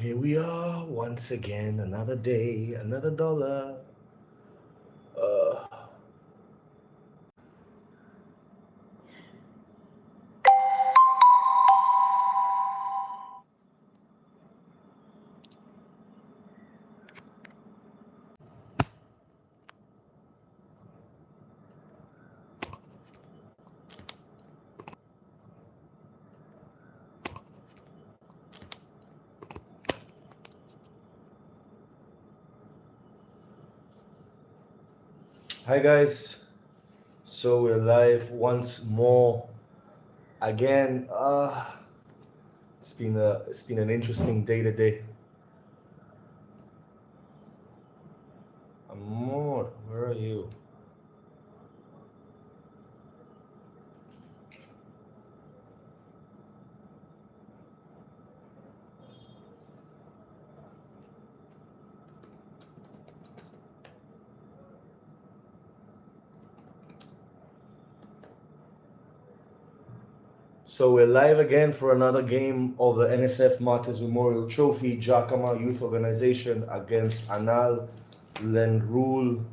Here we are once again, another day, another dollar. Hi guys, so we're live once more. Again, it's been an interesting day today. Amor, where are you? So we're live again for another game of the NSF Martyrs Memorial Trophy, Jakhama Youth Organization against Lenruwl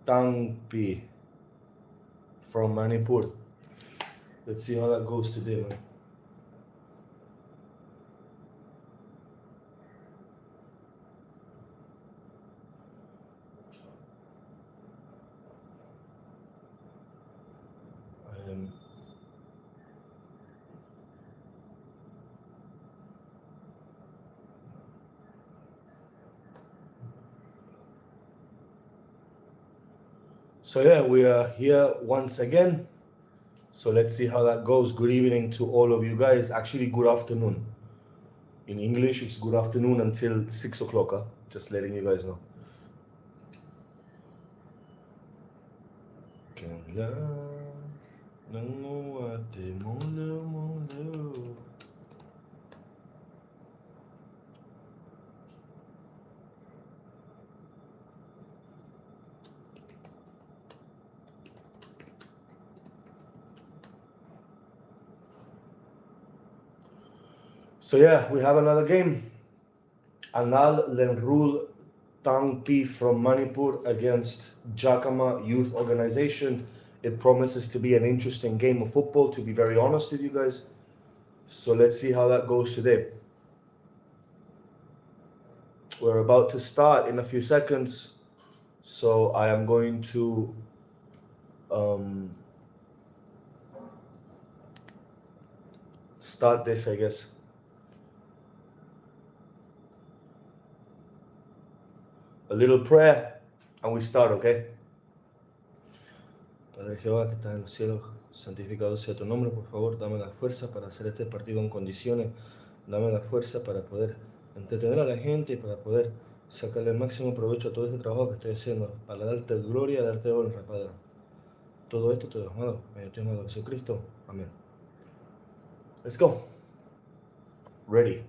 Tangpi from Manipur. Let's see how that goes today, man. So yeah, we are here once again. So let's see how that goes. Good evening to all of you guys. Actually, good afternoon. In English, it's good afternoon until 6 o'clock. Huh? Just letting you guys know. So yeah, we have another game. Lenruwl Tangpi from Manipur against Jakhama Youth Organization. It promises to be an interesting game of football, to be very honest with you guys. So let's see how that goes today. We're about to start in a few seconds. So I am going to start this, I guess. A little prayer and we start, okay? Padre Jehová que estás en los cielos, santificado sea tu nombre, por favor, dame la fuerza para hacer este partido en condiciones, dame la fuerza para poder entretener a la gente y para poder sacarle el máximo provecho a todo este trabajo que estoy haciendo, para darte gloria y darte honra, Padre. Todo esto te lo mando, en tu amado Jesucristo. Amén. Let's go. Ready.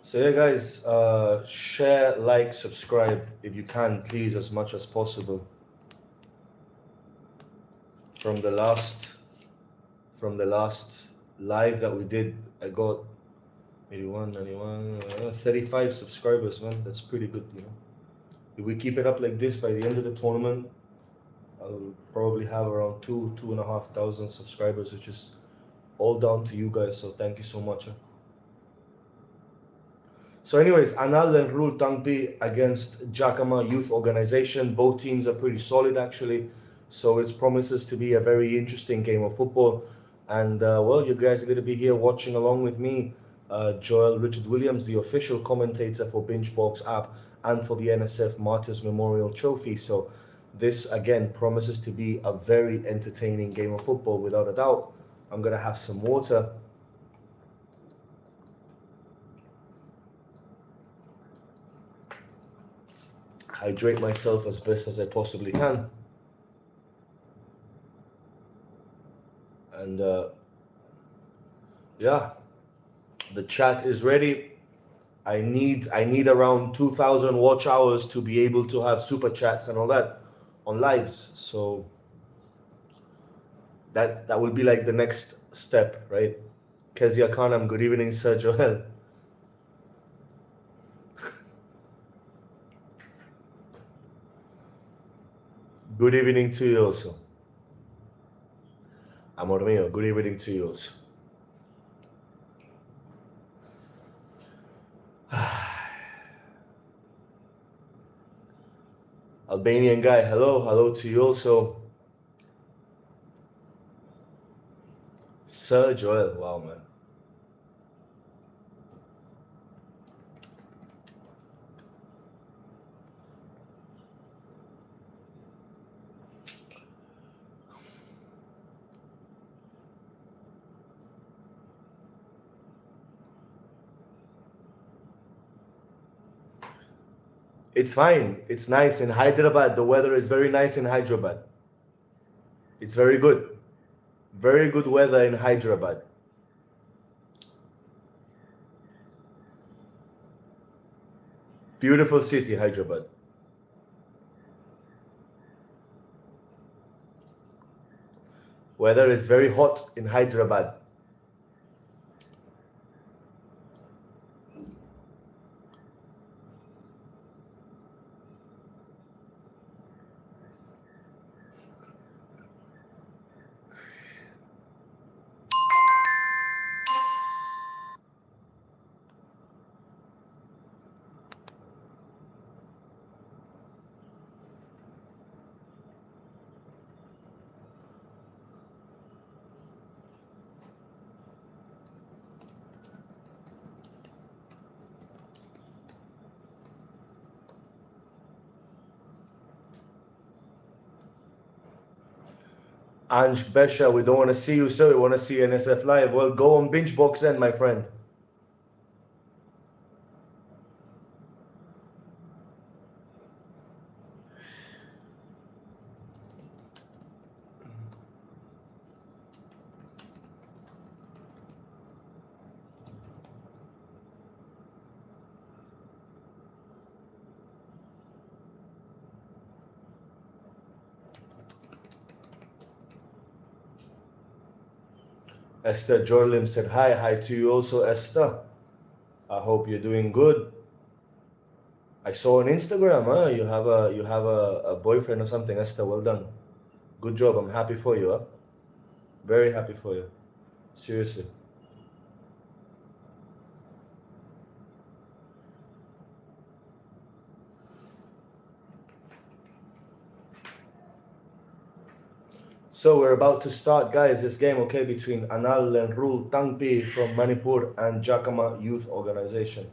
So yeah guys, share, like, subscribe if you can, please, as much as possible. From the last live that we did, I got 81, 91, 35 subscribers, man. That's pretty good, you know. If we keep it up like this, by the end of the tournament, I'll probably have around 2,500 subscribers, which is all down to you guys, so thank you so much. So anyways, Lenruwl Tangpi against Jakhama Youth Organization. Both teams are pretty solid, actually. So it promises to be a very interesting game of football. And, well, you guys are going to be here watching along with me, Joel Richard Williams, the official commentator for BingeBox app and for the NSF Martyrs Memorial Trophy. So this, again, promises to be a very entertaining game of football, without a doubt. I'm going to have some water. Hydrate myself as best as I possibly can. And yeah, the chat is ready. I need around 2,000 watch hours to be able to have super chats and all that on lives. So that will be like the next step, right? Kezia Khanam, good evening, Sir Joel. Good evening to you also. Amor mío, good evening to you also. Albanian guy, hello to you also. Sir Joel, wow, man. It's fine. It's nice in Hyderabad. The weather is very nice in Hyderabad. It's very good. Very good weather in Hyderabad. Beautiful city, Hyderabad. Weather is very hot in Hyderabad. Anj Besha, we don't want to see you, sir. We want to see NSF Live. Well, go on binge box then, my friend. Esther Jorlim said hi to you also, Esther. I hope you're doing good. I saw on Instagram, you have a boyfriend or something, Esther. Well done. Good job. I'm happy for you. Very happy for you. Seriously. So we're about to start, guys, this game, okay, between Anal Lenruwl Tangpi from Manipur and Jakhama Youth Organization.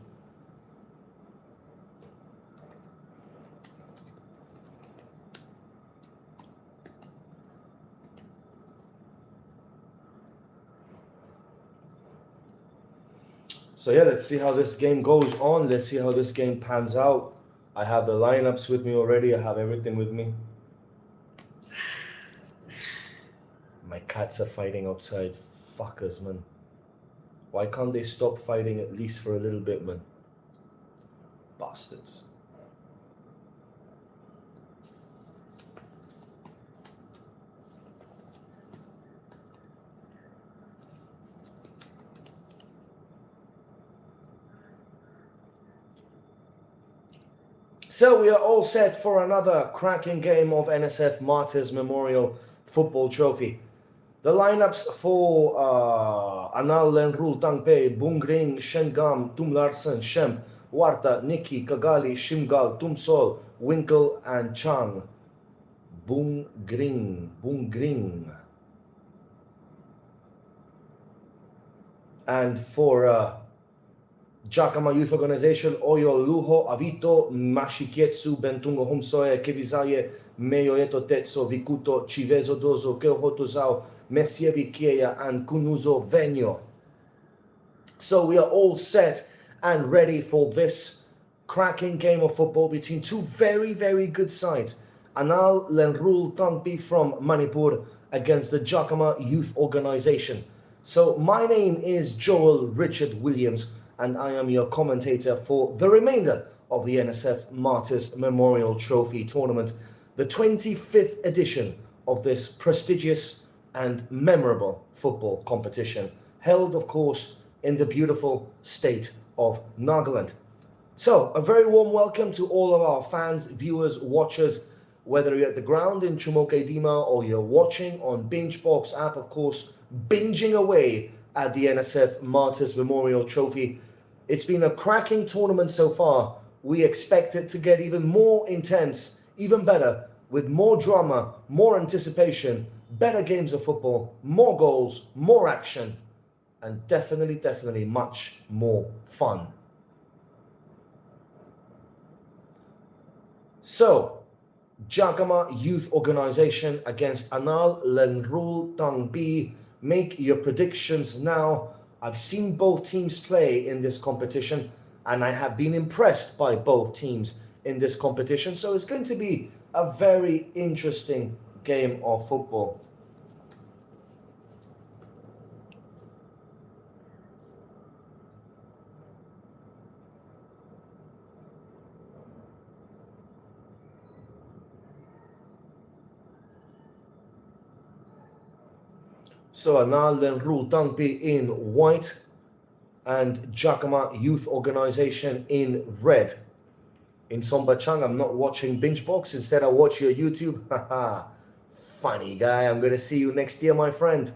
So yeah, let's see how this game goes on. Let's see how this game pans out. I have the lineups with me already. I have everything with me. My cats are fighting outside. Fuckers, man. Why can't they stop fighting at least for a little bit, man? Bastards. So we are all set for another cracking game of NSF Martyrs Memorial Football Trophy. The lineups for Anal Lenruwl Tangpi, Bungring, Shengam, Tumlarsen, Shemp, Warta, Niki, Kagali, Shimgal, Tumsol, Winkle, and Chang. Bungring. And for Jakhama Youth Organization, Oyo Luho, Avito, Mashikietsu, Bentungo Humsoye, Kevizaye, Meyoeto Tetso, Vikuto, Chivezo Dozo, Keohotozao, Mesievi Kieya, and Kunuzo Venyo. So we are all set and ready for this cracking game of football between two very, very good sides. Anal Lenruwl Tangpi from Manipur against the Jakhama Youth Organization. So my name is Joel Richard Williams, and I am your commentator for the remainder of the NSF Martyrs Memorial Trophy Tournament, the 25th edition of this prestigious and memorable football competition, held, of course, in the beautiful state of Nagaland. So, a very warm welcome to all of our fans, viewers, watchers, whether you're at the ground in Chumokedima or you're watching on BingeBox app, of course, binging away at the NSF Martyrs Memorial Trophy. It's been a cracking tournament so far. We expect it to get even more intense, even better, with more drama, more anticipation, better games of football, more goals, more action, and definitely much more fun. So, Jakhama Youth Organization against Lenruwl Tangpi. Make your predictions now. I've seen both teams play in this competition, and I have been impressed by both teams in this competition. So it's going to be a very interesting game of football. So Lenruwl Tangpi in white and Jakhama Youth Organization in red. In Sombachang, I'm not watching BingeBox. Instead, I watch your YouTube. Haha, funny guy. I'm going to see you next year, my friend.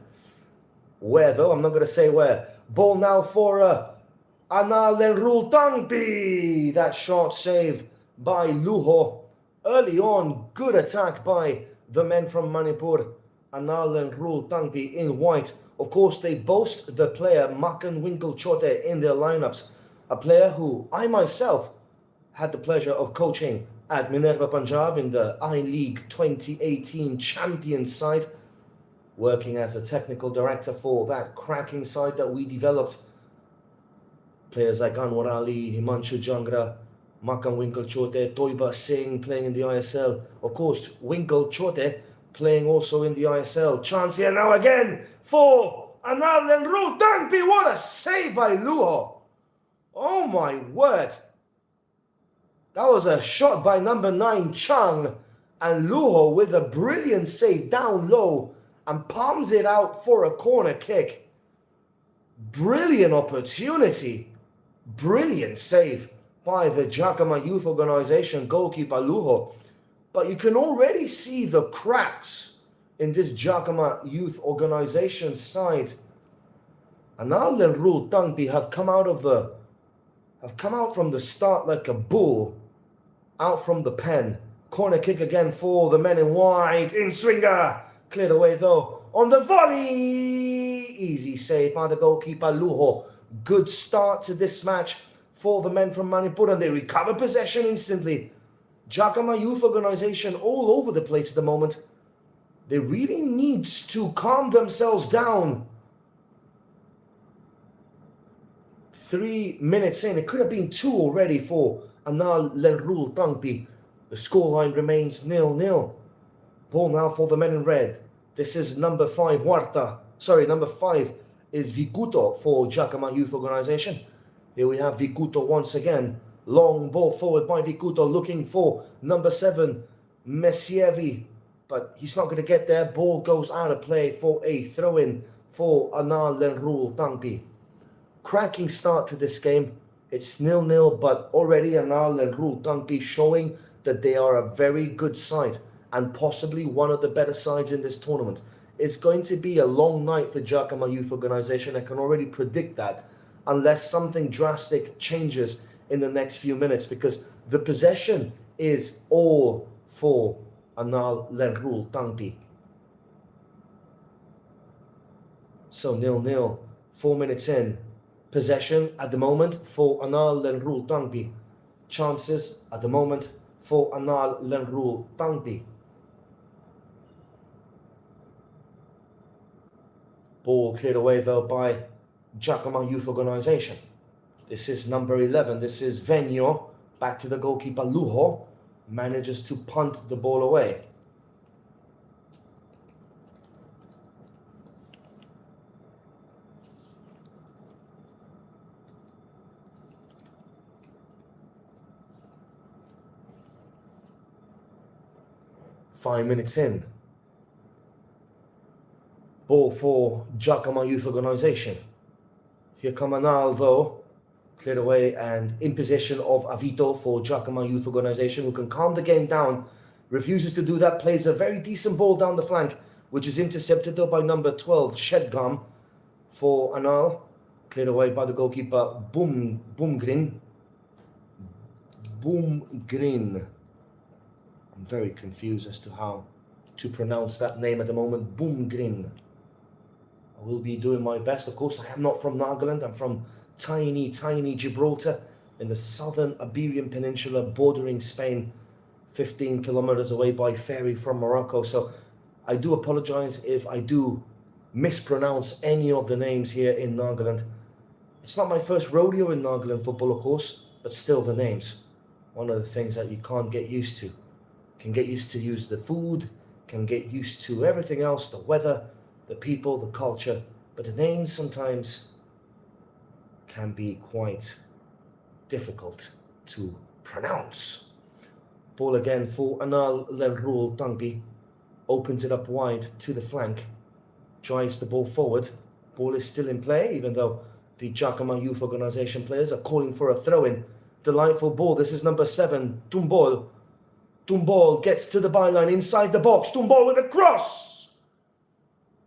Where, though? I'm not going to say where. Ball now for Lenruwl Tangpi. That shot saved by Luho. Early on, good attack by the men from Manipur. Lenruwl Tangpi in white. Of course, they boast the player Makan Chote in their lineups. A player who I myself had the pleasure of coaching at Minerva Punjab in the I-League 2018 champions side, working as a technical director for that cracking side that we developed. Players like Anwar Ali, Himanshu Jangra, Makan Chote, Toiba Singh playing in the ISL. Of course, Chote playing also in the ISL. Chance here now again for Lenruwl Tangpi. What a save by Luho. Oh my word. That was a shot by number 9, Chang. And Luho with a brilliant save down low and palms it out for a corner kick. Brilliant opportunity. Brilliant save by the Jakhama Youth Organization goalkeeper Luho. But you can already see the cracks in this Jakhama Youth Organization side. And Lenruwl Tangpi have come out from the start like a bull, out from the pen. Corner kick again for the men in white. In swinger, cleared away though on the volley. Easy save by the goalkeeper Luho. Good start to this match for the men from Manipur, and they recover possession instantly. Jakhama Youth Organization all over the place at the moment. They really need to calm themselves down. 3 minutes in, it could have been 2 already for Lenruwl Tangpi. The scoreline remains 0-0. Ball now for the men in red. This is number 5, number 5 is Vikuto for Jakhama Youth Organization. Here we have Vikuto once again. Long ball forward by Vikuto, looking for number 7, Mesievi. But he's not going to get there. Ball goes out of play for a throw-in for Lenruwl Tangpi. Cracking start to this game. It's 0-0, but already Lenruwl Tangpi showing that they are a very good side and possibly one of the better sides in this tournament. It's going to be a long night for Jakhama Youth Organization. I can already predict that, unless something drastic changes in the next few minutes, because the possession is all for Lenruwl Tangpi. So 0-0, 4 minutes in. Possession at the moment for Lenruwl Tangpi. Chances at the moment for Lenruwl Tangpi. Ball cleared away though by Jakhama Youth Organization. This is number 11. This is Venyo. Back to the goalkeeper Luho. Manages to punt the ball away. 5 minutes in. Ball for Jakhama Youth Organisation. Here come Anal though. Cleared away and in possession of Avito for Jakhama Youth Organisation, who can calm the game down. Refuses to do that, plays a very decent ball down the flank, which is intercepted though by number 12, Shedgam for Anal. Cleared away by the goalkeeper, Boomgrin. I'm very confused as to how to pronounce that name at the moment. Boomgrin. I will be doing my best. Of course, I am not from Nagaland. I'm from tiny Gibraltar in the southern Iberian Peninsula, bordering Spain, 15 kilometers away by ferry from Morocco. So I do apologize if I do mispronounce any of the names here in Nagaland. It's not my first rodeo in Nagaland football, of course, but still the names. One of the things that you can't get used to. Can get used to use the food, can get used to everything else, the weather, the people, the culture, but the names sometimes can be quite difficult to pronounce. Ball again for Anal Lenruwl. Tangpi opens it up wide to the flank, drives the ball forward. Ball is still in play, even though the Jakhama Youth Organisation players are calling for a throw-in. Delightful ball. This is number 7, Tumbol. Tumbol gets to the byline inside the box. Tumbol with a cross.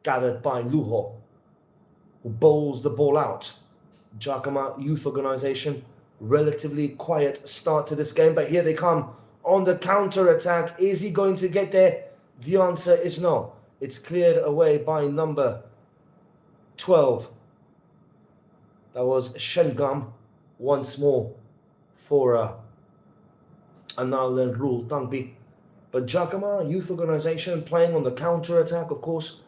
Gathered by Luho, who bowls the ball out. Jakhama Youth Organisation, relatively quiet start to this game, but here they come on the counter-attack. Is he going to get there? The answer is no. It's cleared away by number 12. That was Shengam once more for Anal Lenruwl Tangpi. But Jakhama Youth Organisation playing on the counter-attack, of course,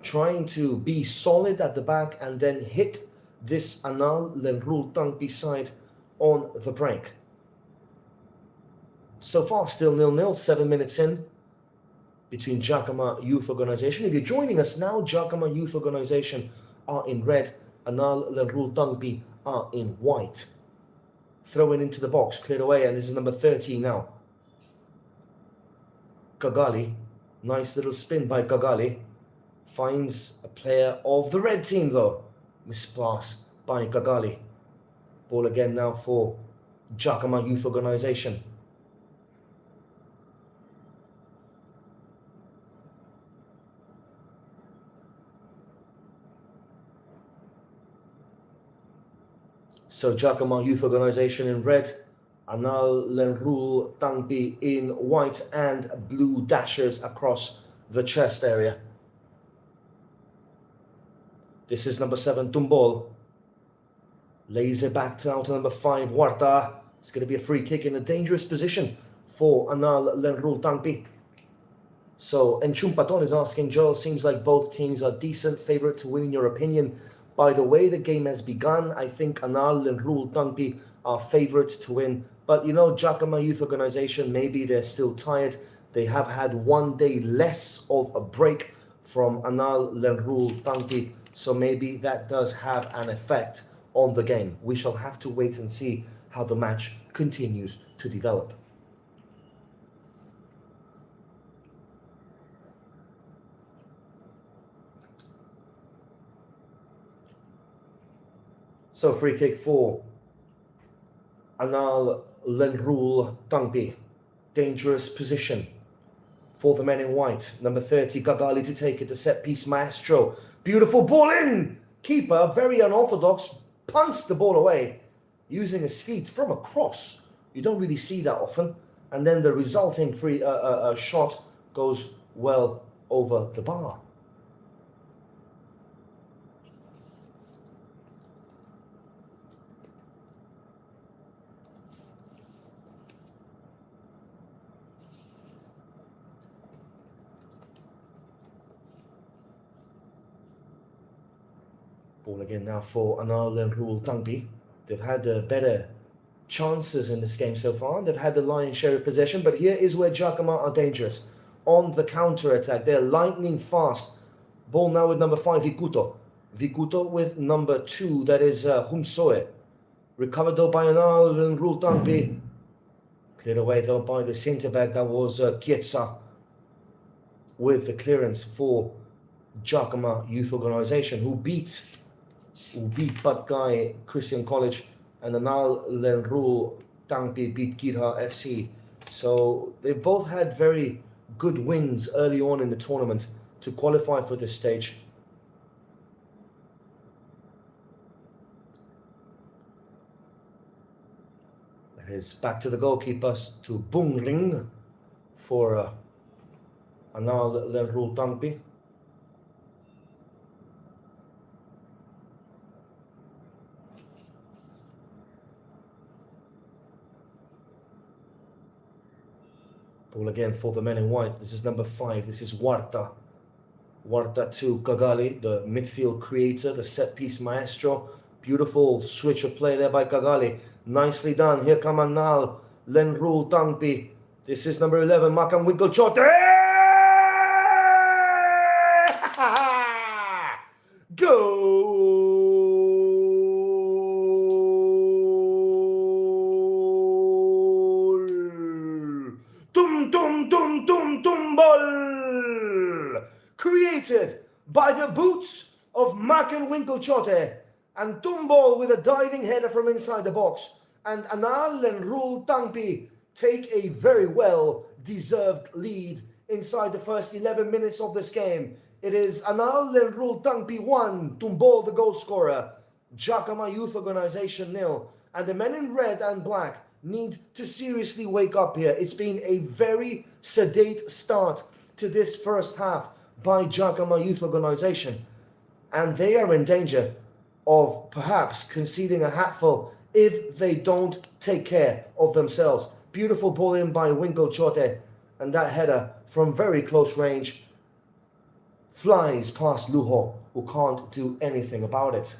trying to be solid at the back and then hit this Anal Lenruwl Tangpi side on the break. So far, still 0-0, 7 minutes in between Jakhama Youth Organisation. If you're joining us now, Jakhama Youth Organisation are in red, Anal Lenruwl Tangpi are in white. Throw it into the box, cleared away, and this is number 13 now. Kagali, nice little spin by Kagali. Finds a player of the red team though. Mispass by Kagali. Ball again now for Jakhama Youth Organisation. So Jakhama Youth Organisation in red, Anal Lenruwl Tangpi in white and blue dashes across the chest area. This is number 7, Tumbol. Lays it back down to number 5, Warta. It's going to be a free kick in a dangerous position for Anal Lenruwl Tangpi. So Enchumpaton is asking, Joel, seems like both teams are decent favourite to win in your opinion. By the way the game has begun, I think Anal Lenruwl Tangpi are favourites to win. But you know, Jakhama Youth Organisation, maybe they're still tired. They have had 1 day less of a break from Anal Lenruwl Tangpi. So maybe that does have an effect on the game. We shall have to wait and see how the match continues to develop. So free kick for Anal Lenruwl Tangpi. Dangerous position for the men in white. Number 30, Gagali to take it. The set piece maestro. Beautiful ball in. Keeper, very unorthodox, punts the ball away using his feet from a cross. You don't really see that often. And then the resulting free shot goes well over the bar. Ball again now for Anal Lenruwl Tangpi. They've had better chances in this game so far. They've had the lion's share of possession, but here is where Jakhama are dangerous. On the counter-attack, they're lightning fast. Ball now with number 5, Vikuto. Vikuto with number 2, that is Humsoe. Recovered though by Anal Lenruwl Tangpi. Cleared away though by the centre-back, that was Kietsa with the clearance for Jakhama Youth Organization, who beat Bad Guy Christian College, and now Lenruwl Tangpi beat Girha FC. So they both had very good wins early on in the tournament to qualify for this stage. It is back to the goalkeepers, to Bungring for Anal Lenruwl Tangpi. Ball again for the men in white. This is number 5. This is Warta. Warta to Kagali, the midfield creator, the set-piece maestro. Beautiful switch of play there by Kagali. Nicely done. Here come Anal Lenruwl Tangpi. This is number 11, Makan Winkelchote. Goal! Ball! Created by the boots of Makan Winkelchote, and Tumbol with a diving header from inside the box. And Anal Lenruwl Tangpi take a very well-deserved lead inside the first 11 minutes of this game. It is Anal Lenruwl Tangpi 1, Tumbol the goal scorer, Jakhama Youth Organization 0. And the men in red and black need to seriously wake up here. It's been a very sedate start to this first half by Jakhama Youth Organization, and they are in danger of perhaps conceding a hatful if they don't take care of themselves. Beautiful ball in by Winkelchote, and that header from very close range flies past Luho, who can't do anything about it.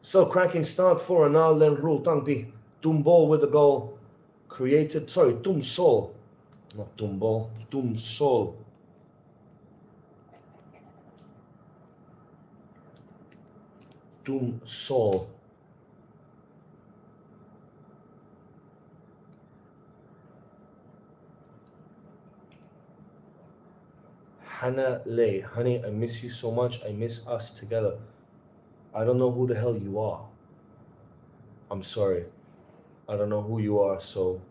So cracking start for Anal Lenruwl Tangpi. Tumbol with the goal. Tumsol. Not Tumbol. Tumsol. Tumsol. Hannah Lay. Honey, I miss you so much. I miss us together. I don't know who the hell you are. I'm sorry. I don't know who you are, so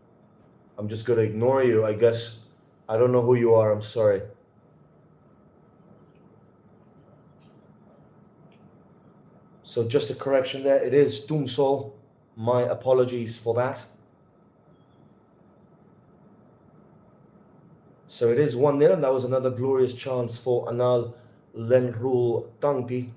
I'm just gonna ignore you, I guess. I don't know who you are. I'm sorry. So just a correction there. It is Tumsol. My apologies for that. So it is 1-0, and that was another glorious chance for Anal Lenruwl Tangpi.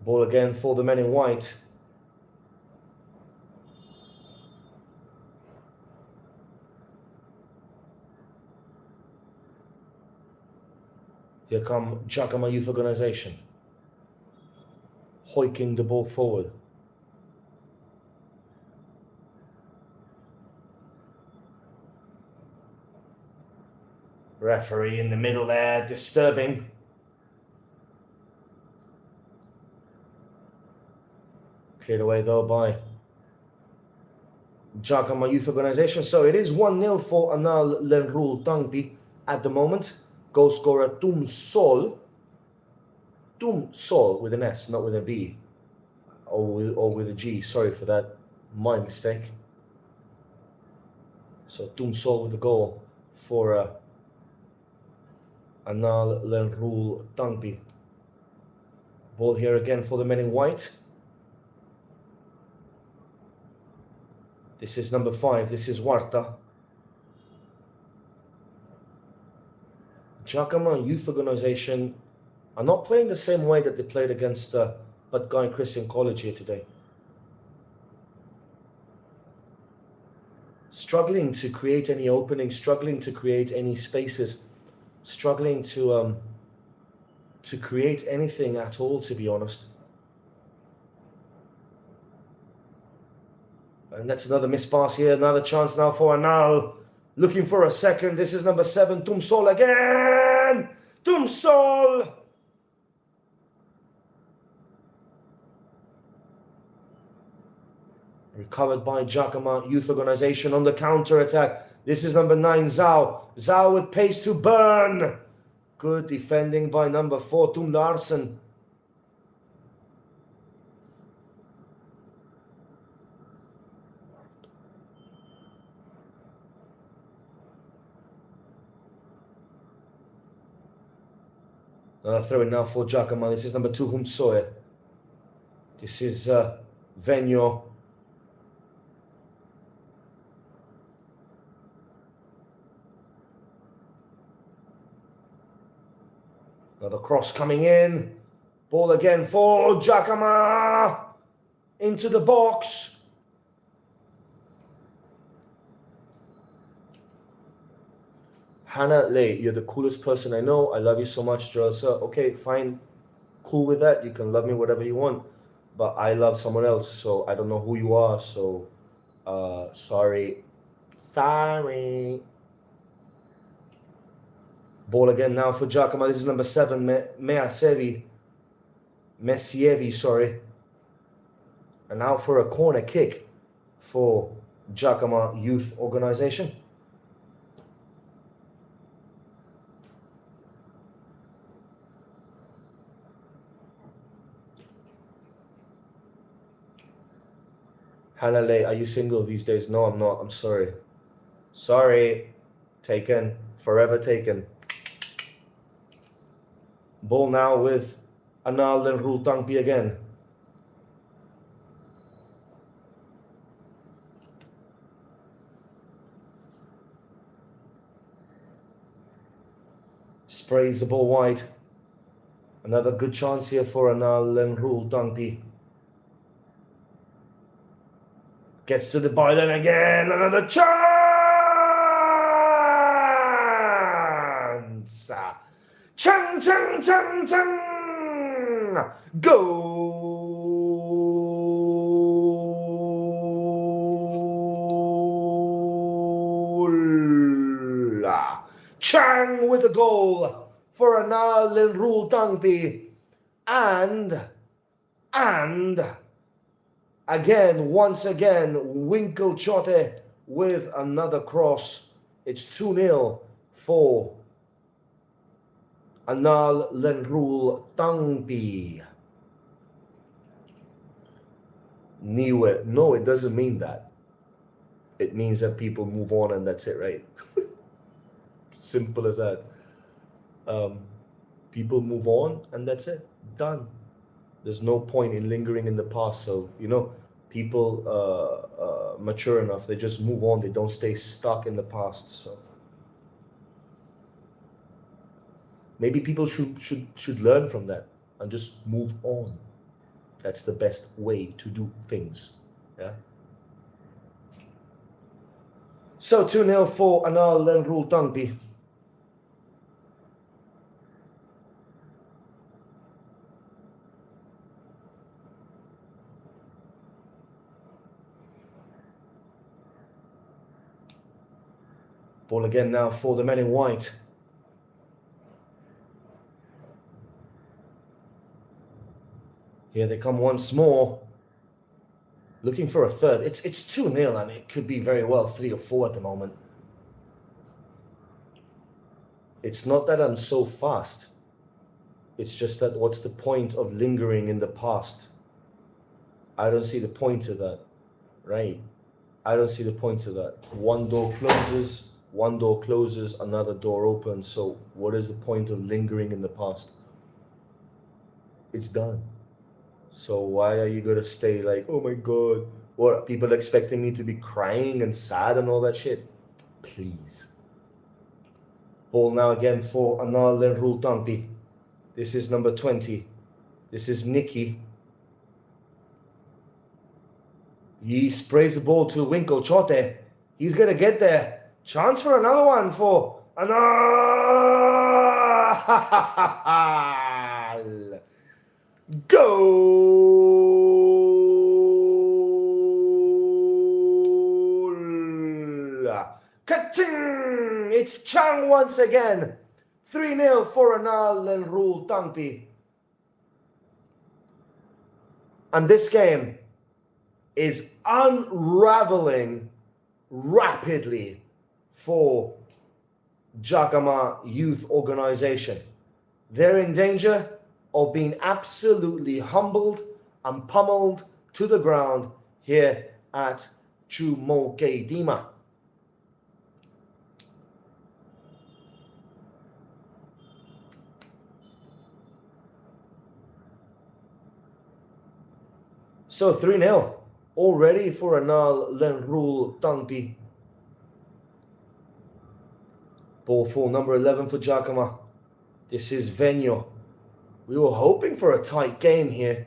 Ball again for the men in white. Here come Jakhama Youth Organization, hoiking the ball forward. Referee in the middle there, disturbing. Cleared away though by Jakhama Youth Organization. So it is 1-0 for Anal Lenruwl Tangpi at the moment. Goal scorer Tumsol. Tumsol with an S, not with a B. Or with a G. Sorry for that. My mistake. So Tumsol with the goal for Anal Lenruwl Tangpi. Ball here again for the men in white. This is number 5. This is Warta. Jakhama Youth Organization are not playing the same way that they played against Bad Guy Christian College here today. Struggling to create any openings, struggling to create any spaces, struggling to create anything at all, to be honest. And that's another missed pass here. Another chance now for Anal. Looking for a second. This is number 7. Tumsol again. Tumsol. Recovered by Jakhama Youth Organization on the counter attack. This is number 9, Zhao. Zhao with pace to burn. Good defending by number 4, Tum Larsen. Another throw in now for Jakhama. This is number 2, Humsoe. This is Venyo. Another cross coming in. Ball again for Jakhama. Into the box. Hannah Lei, you're the coolest person I know. I love you so much, Joel. Sir, okay, fine. Cool with that. You can love me whatever you want. But I love someone else, so I don't know who you are. So, sorry. Sorry. Ball again now for Jakhama. This is number 7, Mesievi, sorry. And now for a corner kick for Jakhama Youth Organization. Hannah Lei, are you single these days? No, I'm not. I'm sorry. Sorry. Taken. Forever taken. Ball now with Anal Lenruwl Tangpi again. Sprays the ball wide. Another good chance here for Anal Lenruwl Tangpi. Gets to the byline again. Another chance. Chang, chang, chang, chang. Goal. Chang with a goal for Anal Lenruwl Tangpi. And again, once again, Winkle Chote with another cross. It's 2-0 for Anal Lenruwl Tangpi. Niwe. No, it doesn't mean that. It means that people move on and that's it, right? Simple as that. People move on and that's it. Done. There's no point in lingering in the past. So, you know, people mature enough. They just move on. They don't stay stuck in the past. So maybe people should learn from that and just move on. That's the best way to do things. Yeah. So 2-0 for Anal Lenruwl Tangpi. Ball again now for the men in white. Here they come once more. Looking for a third. It's 2-0 and it could be very well 3 or 4 at the moment. It's not that I'm so fast. It's just that what's the point of lingering in the past? I don't see the point of that. Right? I don't see the point of that. One door closes, another door opens. So what is the point of lingering in the past? It's done. So why are you going to stay like, oh my God, what, people expecting me to be crying and sad and all that shit? Please. Ball now again for Anal Lenruwl Tangpi. This is number 20. This is Nikki. He sprays the ball to Winkle Chote. He's going to get there. Chance for another one for Anal. Goal! It's Chang once again. 3-0 for Anal Lenruwl Tangpi. And this game is unraveling rapidly for Jakhama Youth Organization. They're in danger of being absolutely humbled and pummeled to the ground here at Chumokedima. So 3-0 already for Anal Lenruwl Tangpi. Ball for number 11 for Jakhama. This is Venyo. We were hoping for a tight game here.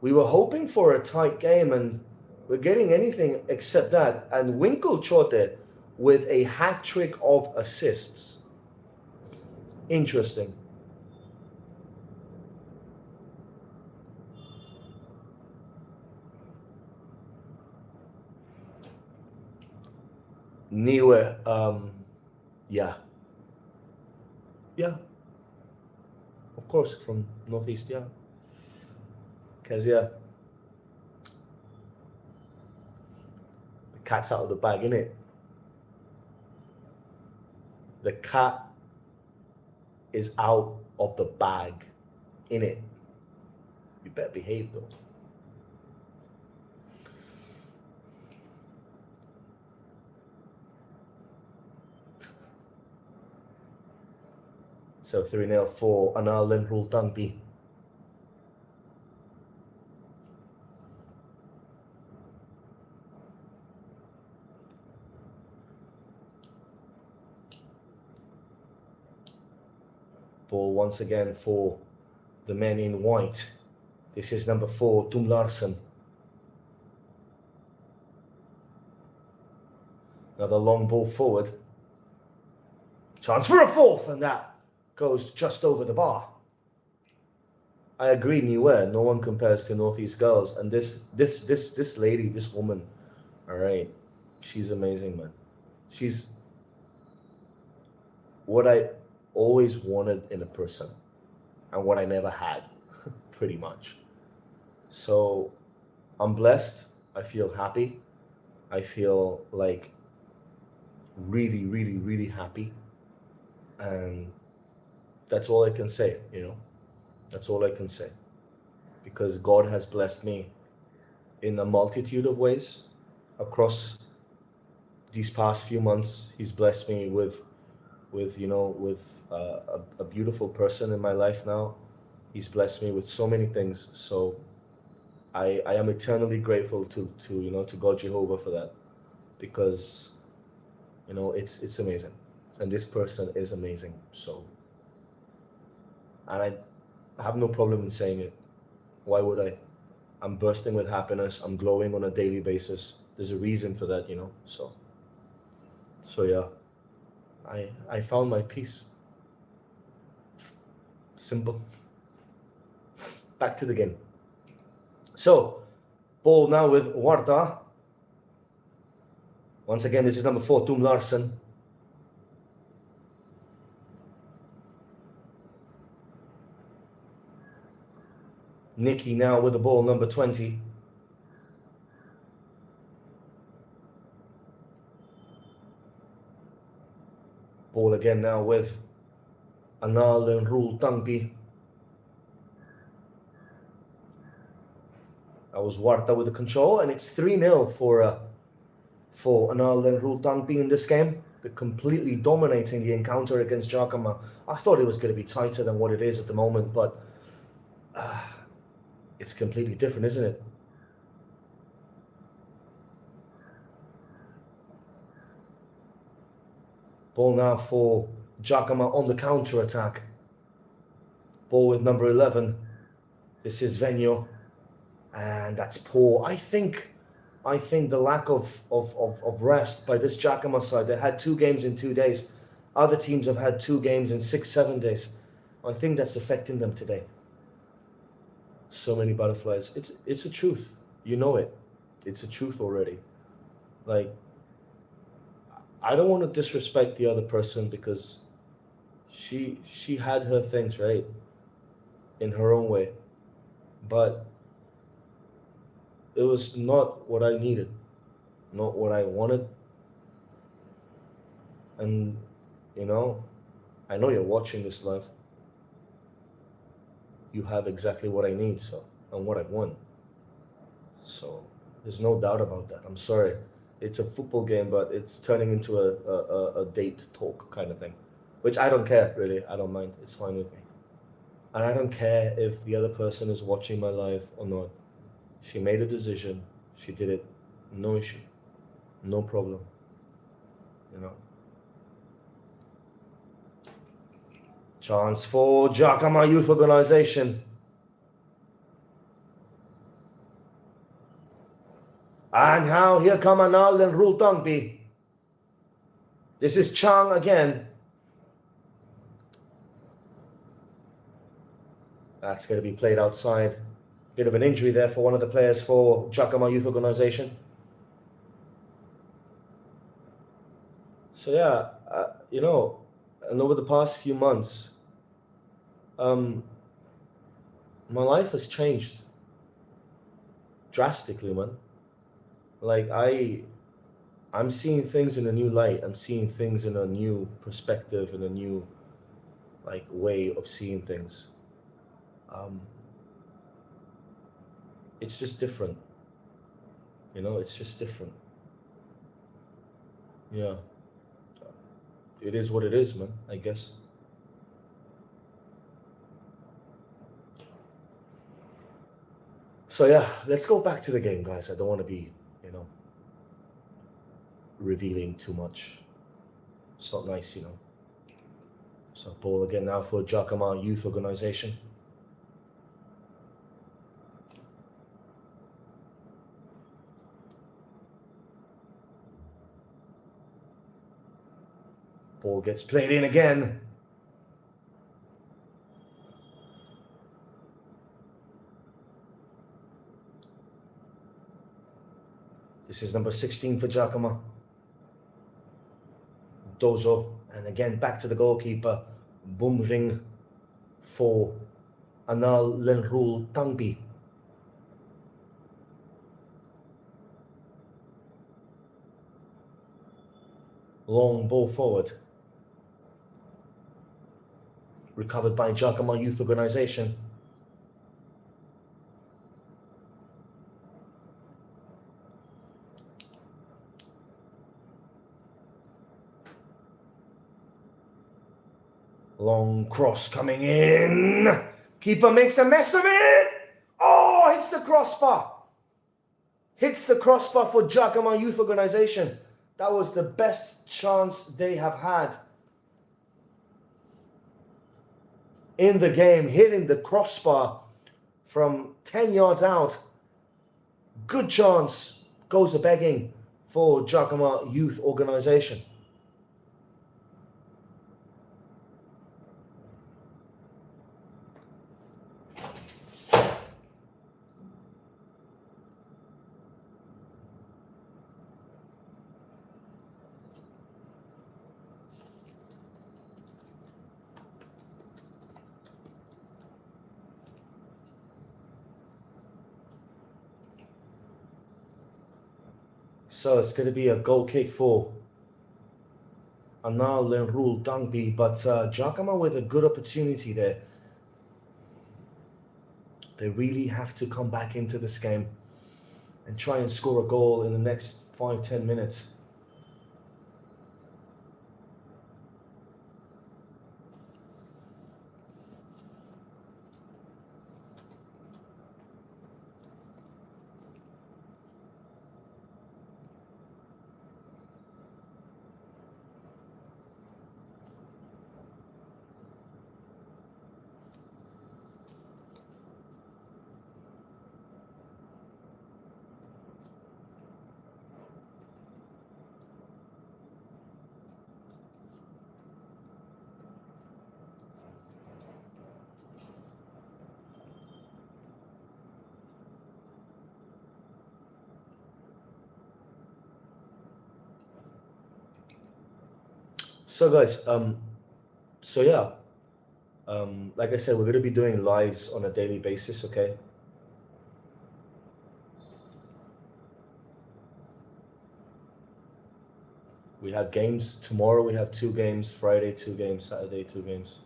We were hoping for a tight game, and we're getting anything except that. And Winkle Chote with a hat trick of assists. Interesting. Niue, yeah. Of course, from Northeast, yeah. Because, yeah, the cat's out of the bag, innit? The cat is out of the bag, innit? You better behave, though. So 3-0 for Anal Lenruwl Tangpi. Ball once again for the men in white. This is number 4, Tom Larsen. Another long ball forward. Chance for a fourth, and that goes just over the bar. I agree, Niue. No one compares to Northeast girls. And this lady, this woman, all right, she's amazing, man. She's what I always wanted in a person and what I never had, pretty much. So I'm blessed. I feel happy. I feel like really, really, really happy. And that's all I can say, you know. That's all I can say. Because God has blessed me in a multitude of ways across these past few months. He's blessed me with a beautiful person in my life now. He's blessed me with so many things. So I am eternally grateful to God Jehovah for that, because it's amazing, and this person is amazing. So, and I have no problem in saying it. Why would I? I'm bursting with happiness. I'm glowing on a daily basis. There's a reason for that, So yeah, I found my peace. Simple. Back to the game. So, ball now with Warta. Once again, this is number 4, Tom Larsen. Nicky now with the ball, number 20. Ball again now with Anal Lenruwl Tangpi. That was Warta with the control, and it's 3-0 for Anal Lenruwl Tangpi in this game. They're completely dominating the encounter against Jakhama. I thought it was going to be tighter than what it is at the moment, but it's completely different, isn't it? Ball now for Jakhama on the counter attack. Ball with number 11. This is Venyo, and that's poor. I think the lack of rest by this Jakhama side. They had 2 games in 2 days. Other teams have had 2 games in 6-7 days. I think that's affecting them today. So many butterflies. It's a truth. You know it. It's a truth already. Like, I don't want to disrespect the other person because she had her things right in her own way, but it was not what I needed, not what I wanted. And you know, I know you're watching this live. You have exactly what I need, so, and what I want. So there's no doubt about that. I'm sorry. It's a football game, but it's turning into a date talk kind of thing, which I don't care, really. I don't mind. It's fine with me. And I don't care if the other person is watching my live or not. She made a decision. She did it. No issue. No problem. You know. Chance for Jakhama Youth Organization. And now here come Lenruwl Tangpi. This is Chang again. That's going to be played outside. Bit of an injury there for one of the players for Jakhama Youth Organization. So yeah, you know, and over the past few months, my life has changed drastically, man. Like I'm seeing things in a new light. I'm seeing things in a new perspective, in a new like way of seeing things. It's just different. You know, it's just different. Yeah. It is what it is, man, I guess. So yeah, let's go back to the game, guys. I don't want to be, you know, revealing too much. It's not nice, you know. So ball again now for Jakhama Youth Organization. Ball gets played in again. This is number 16 for Jakhama. Dozo. And again, back to the goalkeeper. Bumring for Lenruwl Tangpi. Long ball forward. Recovered by Jakhama Youth Organization. Long cross coming in. Keeper makes a mess of it. Oh, hits the crossbar. Hits the crossbar for Jakhama Youth Organization. That was the best chance they have had in the game, hitting the crossbar from 10 yards out. Good chance, goes a begging for Jakhama Youth Organization. So it's going to be a goal kick for Lenruwl Tangpi, but Jakhama with a good opportunity there. They really have to come back into this game and try and score a goal in the next 5-10 minutes. So guys, so yeah, like I said, we're gonna be doing lives on a daily basis, okay? We have games tomorrow. We have 2 games. Friday, 2 games. Saturday, 2 games.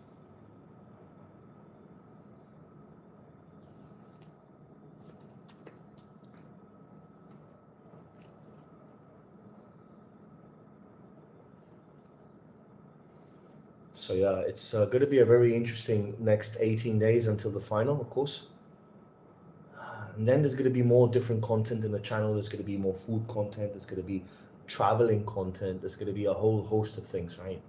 So yeah, it's going to be a very interesting next 18 days until the final, of course. And then there's going to be more different content in the channel. There's going to be more food content. There's going to be traveling content. There's going to be a whole host of things, right?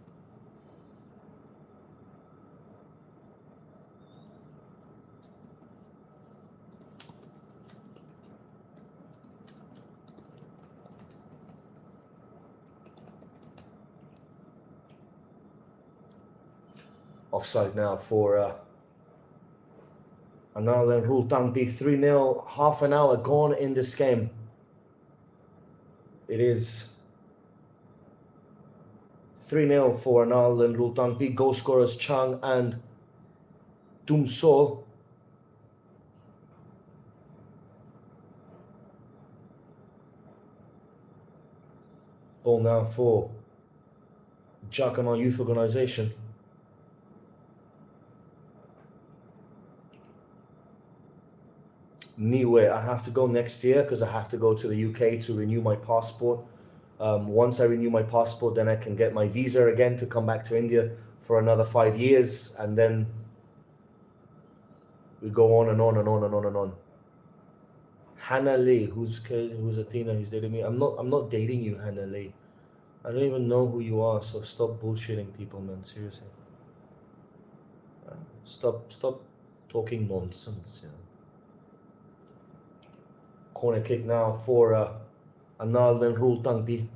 Offside now for Lenruwl Tangpi. 3-0, half an hour gone in this game. It is 3-0 for Lenruwl Tangpi. Goal scorers Chang and Tumso. Ball now for Jakhama Youth Organization. Niue, I have to go next year because I have to go to the UK to renew my passport. Once I renew my passport, then I can get my visa again to come back to India for another 5 years, and then we go on and on and on and on and on. Hannah Lee, who's Athena, who's dating me. I'm not dating you, Hannah Lee. I don't even know who you are, so stop bullshitting people, man. Seriously. Stop talking nonsense, you know. Corner kick now for Lenruwl Tangpi.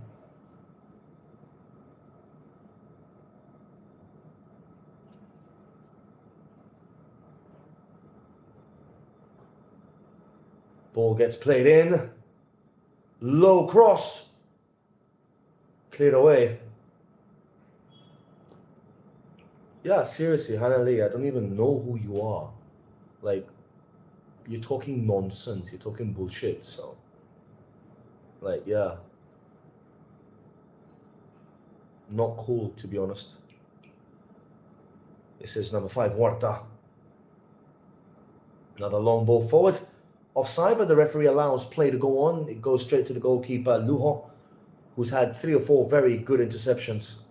Ball gets played in. Low cross. Cleared away. Yeah, seriously, Hannah Lee, I don't even know who you are. Like, you're talking nonsense. You're talking bullshit. So, like, yeah. Not cool, to be honest. This is number 5, Huerta. Another long ball forward. Offside, but the referee allows play to go on. It goes straight to the goalkeeper, Luho, who's had 3 or 4 very good interceptions.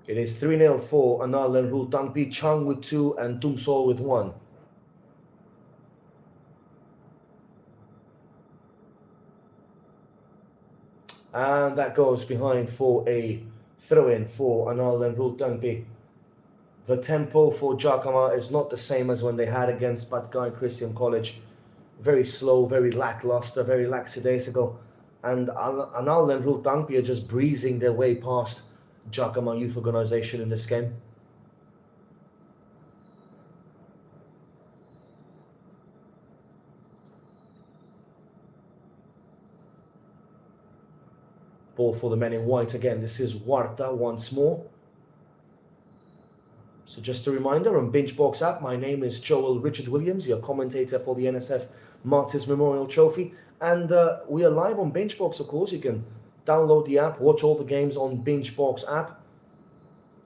It is 3-0 for Lenruwl Tangpi. Chang with 2 and Tumso with 1. And that goes behind for a throw-in for Lenruwl Tangpi. The tempo for Jakhama is not the same as when they had against Patkai Christian College. Very slow, very lackluster, very lackadaisical. And Lenruwl Tangpi are just breezing their way past Jakhama Youth Organization in this game. Ball for the men in white again. This is Huerta once more. So just a reminder, on Benchbox app, my name is Joel Richard Williams, your commentator for the NSF Martyrs Memorial Trophy. And we are live on Benchbox, of course. You can download the app, watch all the games on Benchbox app.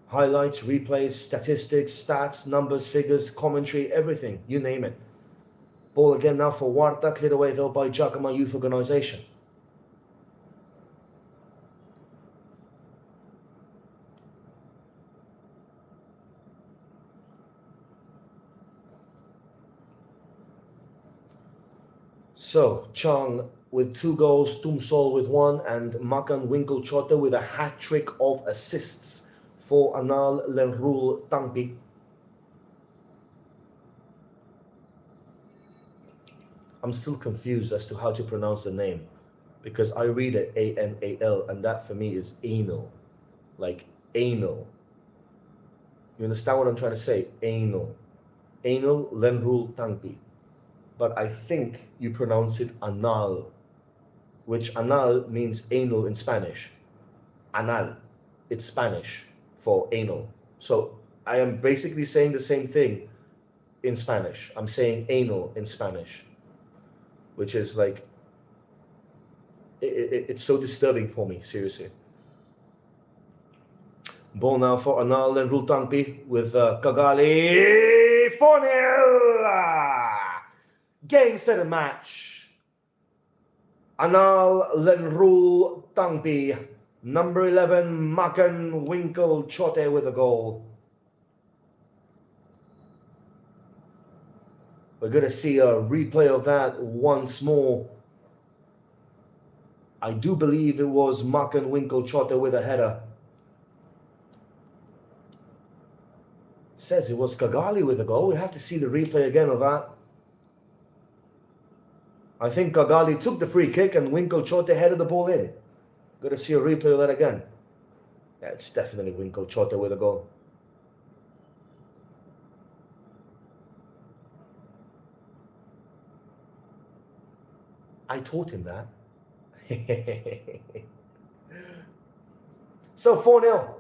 Highlights, replays, statistics, stats, numbers, figures, commentary, everything, you name it. Ball again now for Huerta, cleared away though by Jakhama Youth Organization. So, Chang with 2 goals, Tumsol with 1, and Makan Winkelchotter with a hat-trick of assists for Lenruwl Tangpi. I'm still confused as to how to pronounce the name, because I read it A-N-A-L, and that for me is anal. Like, anal. You understand what I'm trying to say? Anal. Anal Lenruwl Tangpi. But I think you pronounce it anal, which anal means anal in Spanish. Anal, it's Spanish for anal. So I am basically saying the same thing in Spanish. I'm saying anal in Spanish, which is like, it's so disturbing for me, seriously. Ball now for Anal Lenruwl Tangpi with Kigali 4-0. Game, set, and match. Anal Lenruwl Tangpi, number 11, Makan Winkle Chote with a goal. We're going to see a replay of that once more. I do believe it was Makan Winkle Chote with a header. Says it was Kigali with a goal. We have to see the replay again of that. I think Kigali took the free kick and Winkle Chote headed the ball in. Got to see a replay of that again. Yeah, it's definitely Winkle Chote with a goal. I taught him that. So 4-0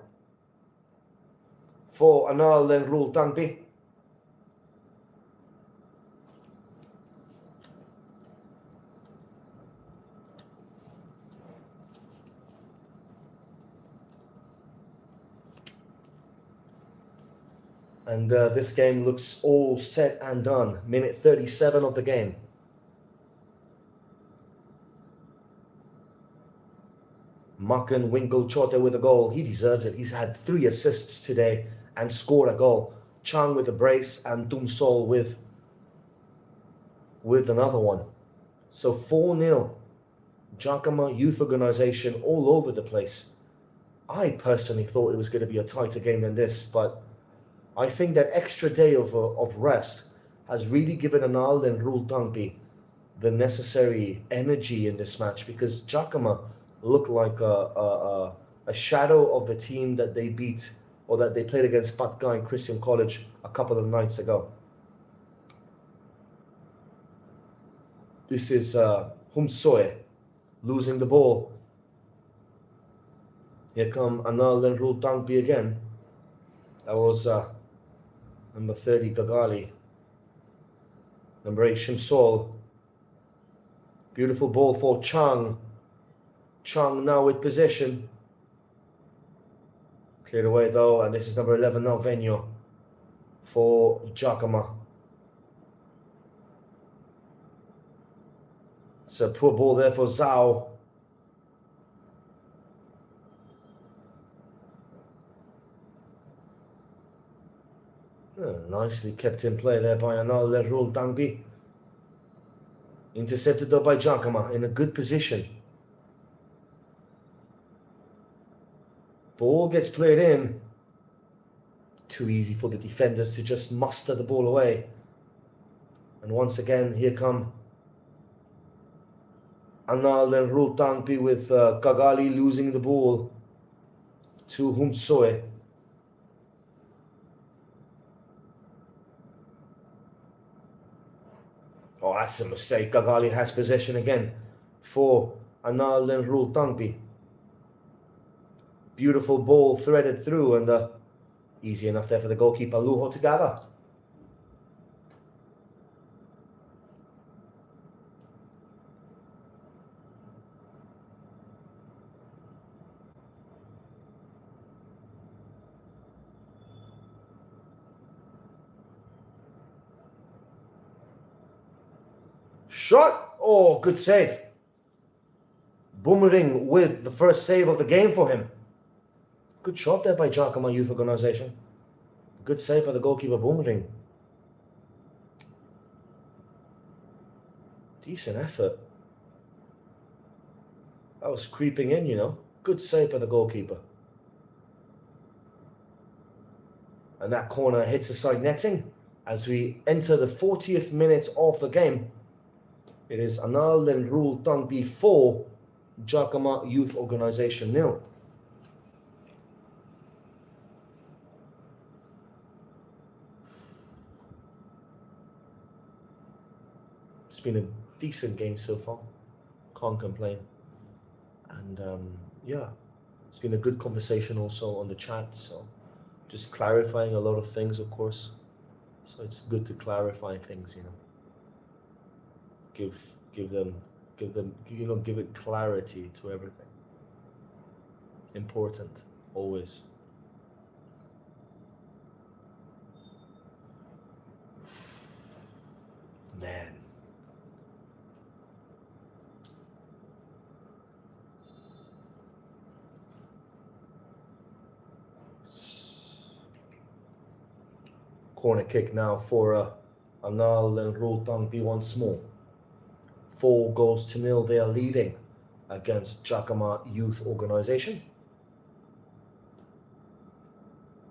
for Anal Lenruwl Tangpi. And this game looks all set and done. Minute 37 of the game. Makan Winkle Chote with a goal. He deserves it. He's had 3 assists today and scored a goal. Chang with a brace and Tung Sol with another one. So 4-0. Jakhama Youth Organization all over the place. I personally thought it was going to be a tighter game than this, but I think that extra day of rest has really given Anal Lenruwl Tangpi the necessary energy in this match, because Jakhama looked like a shadow of the team that they beat, or that they played against Patkai Christian College a couple of nights ago. This is Humsoe losing the ball. Here come Anal Lenruwl Tangpi again. That was number 30 Kigali. Number 8 Shimsol. Beautiful ball for Chang. Chang now with possession. Cleared away though, and this is number 11 now, Venyo for Jakhama. It's a poor ball there for Zhao. Nicely kept in play there by Anal Lenruwl Tangpi. Intercepted though by Jakhama in a good position. Ball gets played in. Too easy for the defenders to just muster the ball away. And once again, here come Anal Lenruwl Tangpi with Kigali losing the ball to Humsoe. Oh, that's a mistake. Kigali has possession again for Anal Lenruwl Tangpi. Beautiful ball threaded through, and easy enough there for the goalkeeper, Luho, to gather. Shot! Oh, good save. Boomerang with the first save of the game for him. Good shot there by Jakhama Youth Organization. Good save by the goalkeeper, Boomerang. Decent effort. That was creeping in, you know. Good save by the goalkeeper. And that corner hits the side netting as we enter the 40th minute of the game. It is Anal Lenruwl Tangpi 4, Jakhama Youth Organization 0. been a decent game so far. Can't complain. And yeah, it's been a good conversation also on the chat. So just clarifying a lot of things, of course. So it's good to clarify things, give it clarity to everything. Important, always. Man. Corner kick now for Lenruwl Tangpi once more. 4-0 they are leading against Jakhama Youth Organization.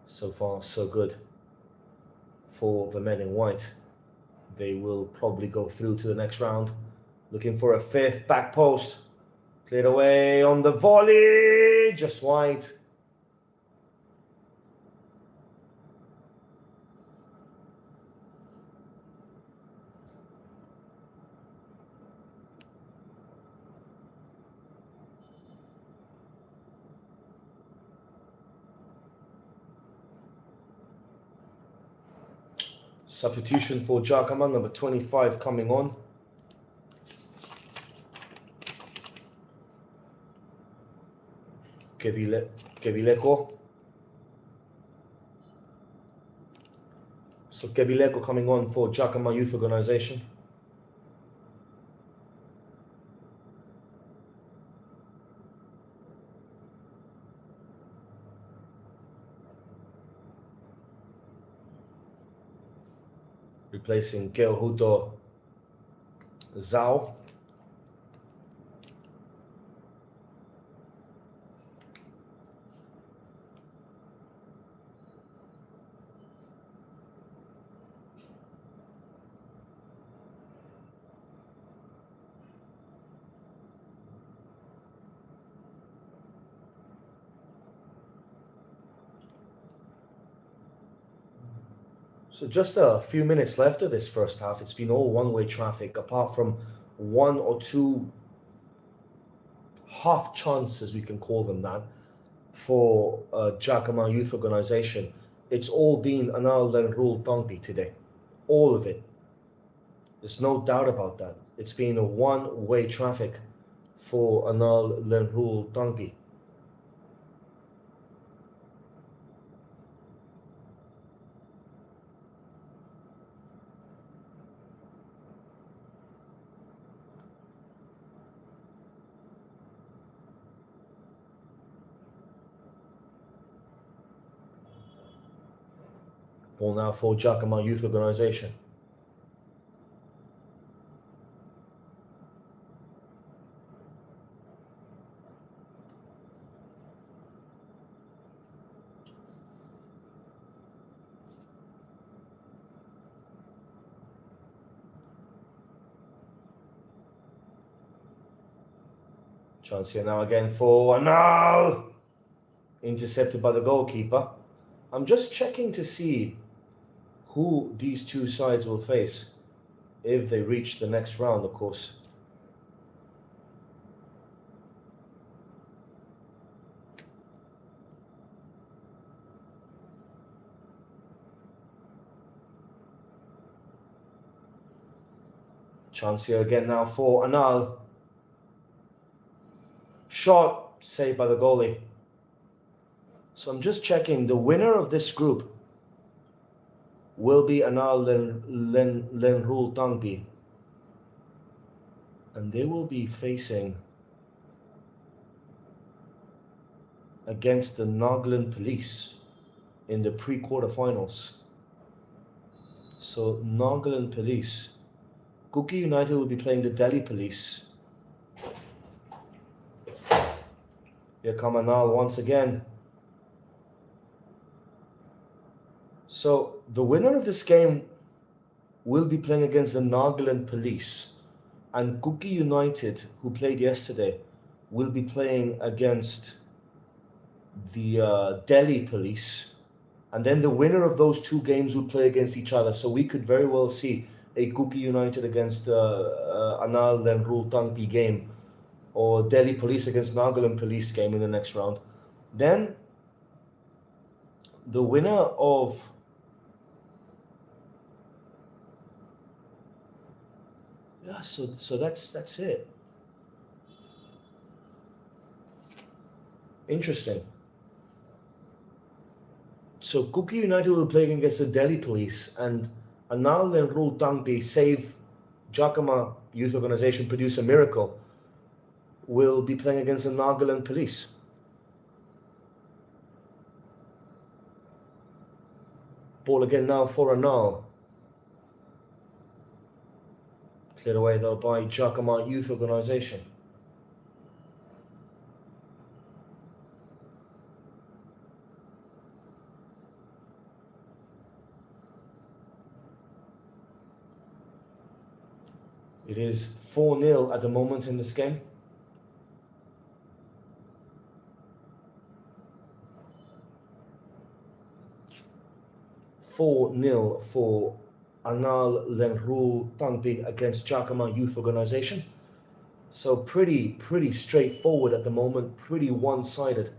So far, so good for the men in white. They will probably go through to the next round. Looking for a 5th back post. Cleared away on the volley. Just wide. Substitution for Jakhama, number 25 coming on. Kevileko. So Kevileko coming on for Jakhama Youth Organization. Replacing Keohuto Zhao. So just a few minutes left of this first half. It's been all one-way traffic, apart from 1 or 2 half chances, we can call them that, for Jakhama Youth Organization. It's all been Anal Lenruwl Tangpi today. All of it. There's no doubt about that. It's been a one-way traffic for Anal Lenruwl Tangpi. Ball now for Jakhama Youth Organization. Chance here now again for Anal. Intercepted by the goalkeeper. I'm just checking to see who these two sides will face if they reach the next round, of course. Chance here again now for Anal. Shot saved by the goalie. So I'm just checking. The winner of this group will be Anal Lenruwl Tangpi. And they will be facing against the Nagaland Police in the pre-quarterfinals. So Nagaland Police. Kuki United will be playing the Delhi Police. Here come Anal once again. So the winner of this game will be playing against the Nagaland Police, and Kuki United, who played yesterday, will be playing against the Delhi Police, and then the winner of those two games will play against each other. So we could very well see a Kuki United against Anal Lenruwl Tangpi game, or Delhi Police against Nagaland Police game in the next round, then the winner of so that's it. Interesting. So Kuki United will play against the Delhi Police, and Anal Lenruwl Tangpi, save Jakhama Youth Organization, produce a miracle, will be playing against the Nagaland Police. Ball again now for Anal. Cleared away though by Jakhama Youth Organization. It is 4-0 at the moment in this game. (4-0) for Anal Lenruwl Tangpi against Jakhama Youth Organization. So pretty straightforward at the moment, pretty one-sided.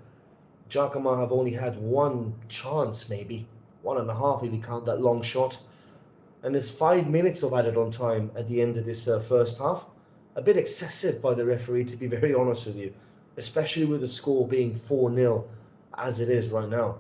Jakhama have only had one chance, maybe 1.5 if you count that long shot. And there's 5 minutes of added on time at the end of this first half. A bit excessive by the referee, to be very honest with you, especially with the score being 4-0 as it is right now.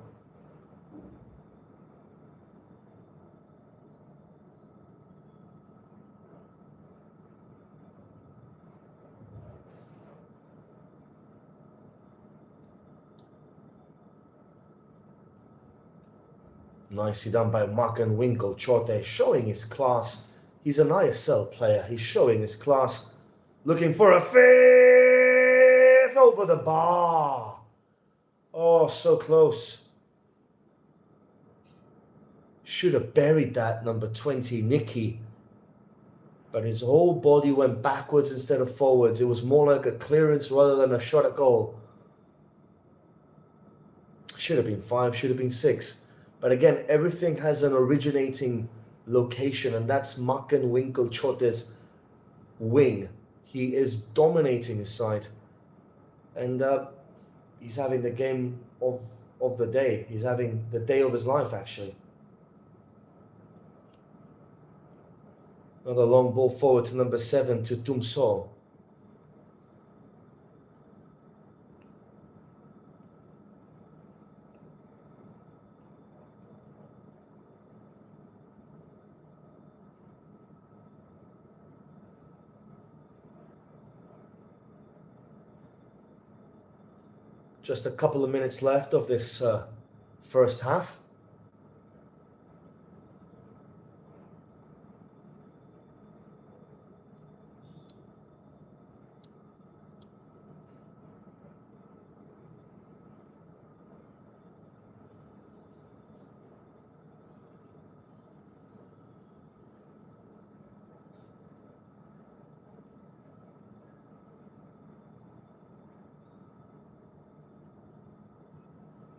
Nicely done by Martyrs, Chote, showing his class. He's an ISL player. He's showing his class. Looking for a fifth over the bar. Oh, so close. Should have buried that, number 20, Nicky. But his whole body went backwards instead of forwards. It was more like a clearance rather than a shot at goal. Should have been 5, should have been 6. But again, everything has an originating location, and that's Martyrs Chote's wing. He is dominating his side, and he's having the game of the day. He's having the day of his life, actually. Another long ball forward to number 7, to Tumso. Just a couple of minutes left of this first half.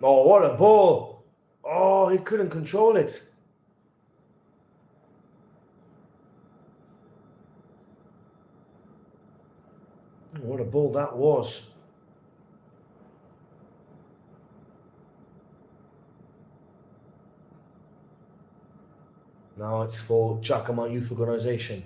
Oh, what a ball. Oh, he couldn't control it. What a ball that was. Now it's for Jakhama Youth Organization.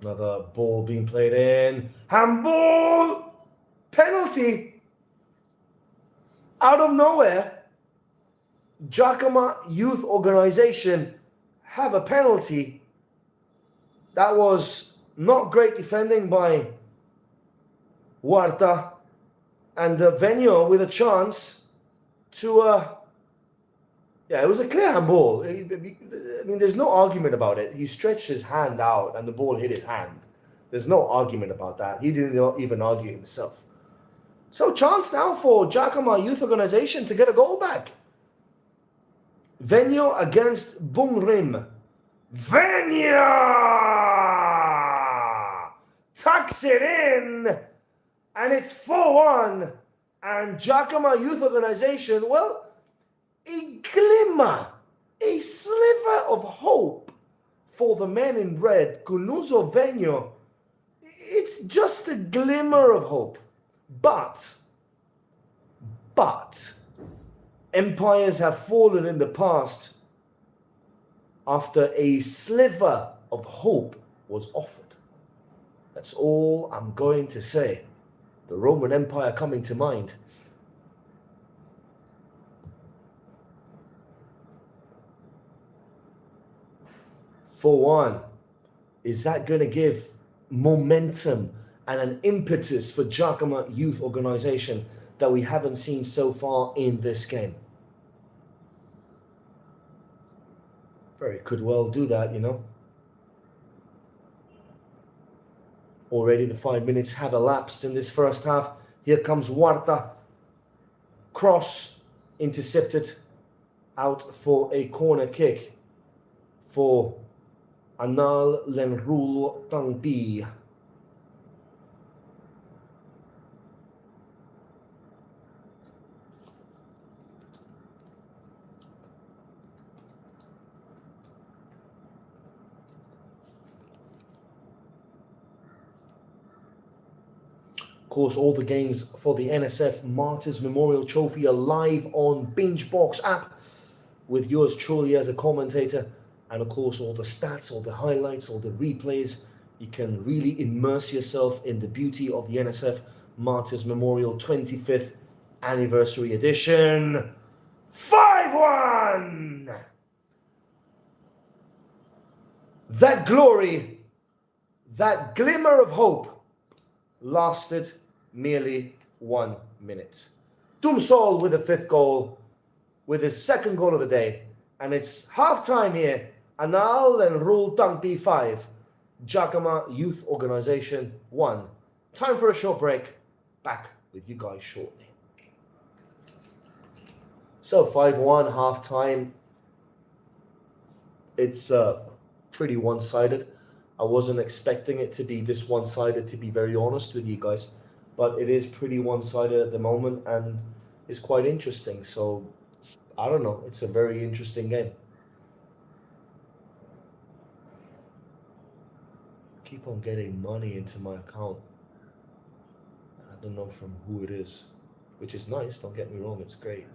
Another ball being played in. Handball! Penalty! Out of nowhere, Jakhama Youth Organization have a penalty. That was not great defending by Huerta, and Venio with a chance to yeah, it was a clear handball. I mean, there's no argument about it. He stretched his hand out and the ball hit his hand. There's no argument about that. He didn't even argue himself. So chance now for Jakhama Youth Organization to get a goal back. Venio against Bungrim. Venio tucks it in. And it's 4-1. And Jakhama Youth Organization, well, a glimmer, a sliver of hope for the men in red, Kunuzo Venyo. It's just a glimmer of hope. But empires have fallen in the past after a sliver of hope was offered. That's all I'm going to say. The Roman Empire coming to mind. For one, is that going to give momentum and an impetus for Jakhama Youth Organization that we haven't seen so far in this game? Very could well do that, you know. Already the 5 minutes have elapsed in this first half. Here comes Huerta. Cross intercepted out for a corner kick for Lenruwl Tangpi. Of course, all the games for the NSF Martyrs Memorial Trophy are live on BingeBox app with yours truly as a commentator. And of course, all the stats, all the highlights, all the replays. You can really immerse yourself in the beauty of the NSF Martyrs Memorial 25th Anniversary Edition. 5-1! That glory, that glimmer of hope lasted merely 1 minute. Tumsol with the 5th goal, with his 2nd goal of the day. And it's half-time here. Lenruwl Tangpi 5, Jakhama Youth Organization 1. Time for a short break. Back with you guys shortly. So 5-1 half-time. It's pretty one-sided. I wasn't expecting it to be this one-sided, to be very honest with you guys. But it is pretty one-sided at the moment, and it's quite interesting. So, I don't know. It's a very interesting game. Keep on getting money into my account. I don't know from who it is, which is nice. Don't get me wrong. It's great.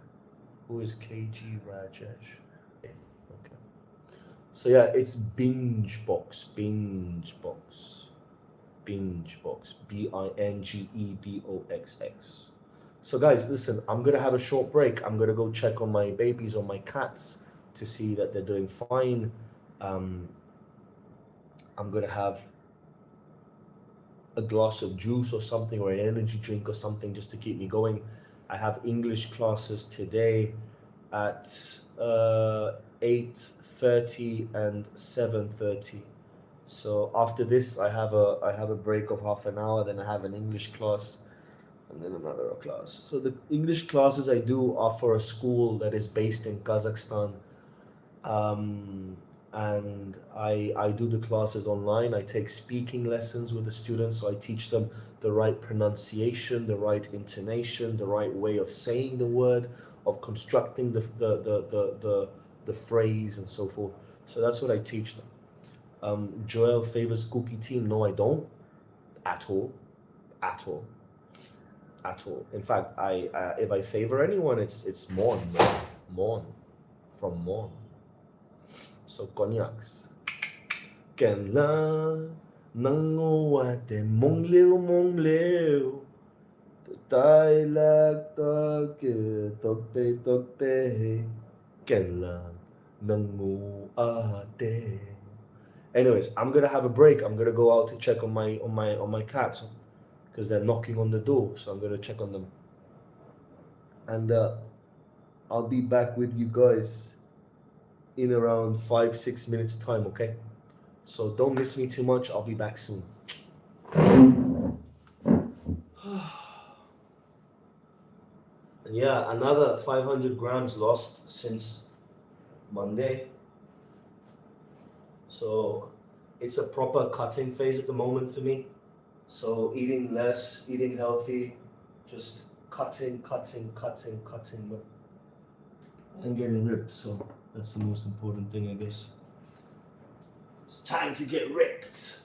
Who is KG Rajesh? Okay. So yeah, it's BingeBox. BingeBox. BingeBoxx. So guys, listen, I'm going to have a short break. I'm going to go check on my babies or my cats to see that they're doing fine. I'm going to have a glass of juice or something, or an energy drink or something, just to keep me going. I have English classes today at 8:30 and 7:30. So after this, I have a break of half an hour. Then I have an English class, and then another class. So the English classes I do are for a school that is based in Kazakhstan. And I do the classes online. I take speaking lessons with the students, so I teach them the right pronunciation, the right intonation, the right way of saying the word, of constructing the phrase, and so forth. So that's what I teach them. Joel favors Cookie Team. No, I don't. At all. In fact, if I favor anyone, it's Mon from Mon. So cognacs. Ken la nang wate mong liu. Tai lak to ke tope. Ken la nang ate. Anyways, I'm gonna have a break. I'm gonna go out to check on my cats because they're knocking on the door. So I'm gonna check on them, and I'll be back with you guys in around 5-6 minutes time, okay? So don't miss me too much. I'll be back soon. And yeah, another 500 grams lost since Monday. So it's a proper cutting phase at the moment for me. So eating less, eating healthy, just cutting, and getting ripped. So that's the most important thing, I guess. It's time to get ripped.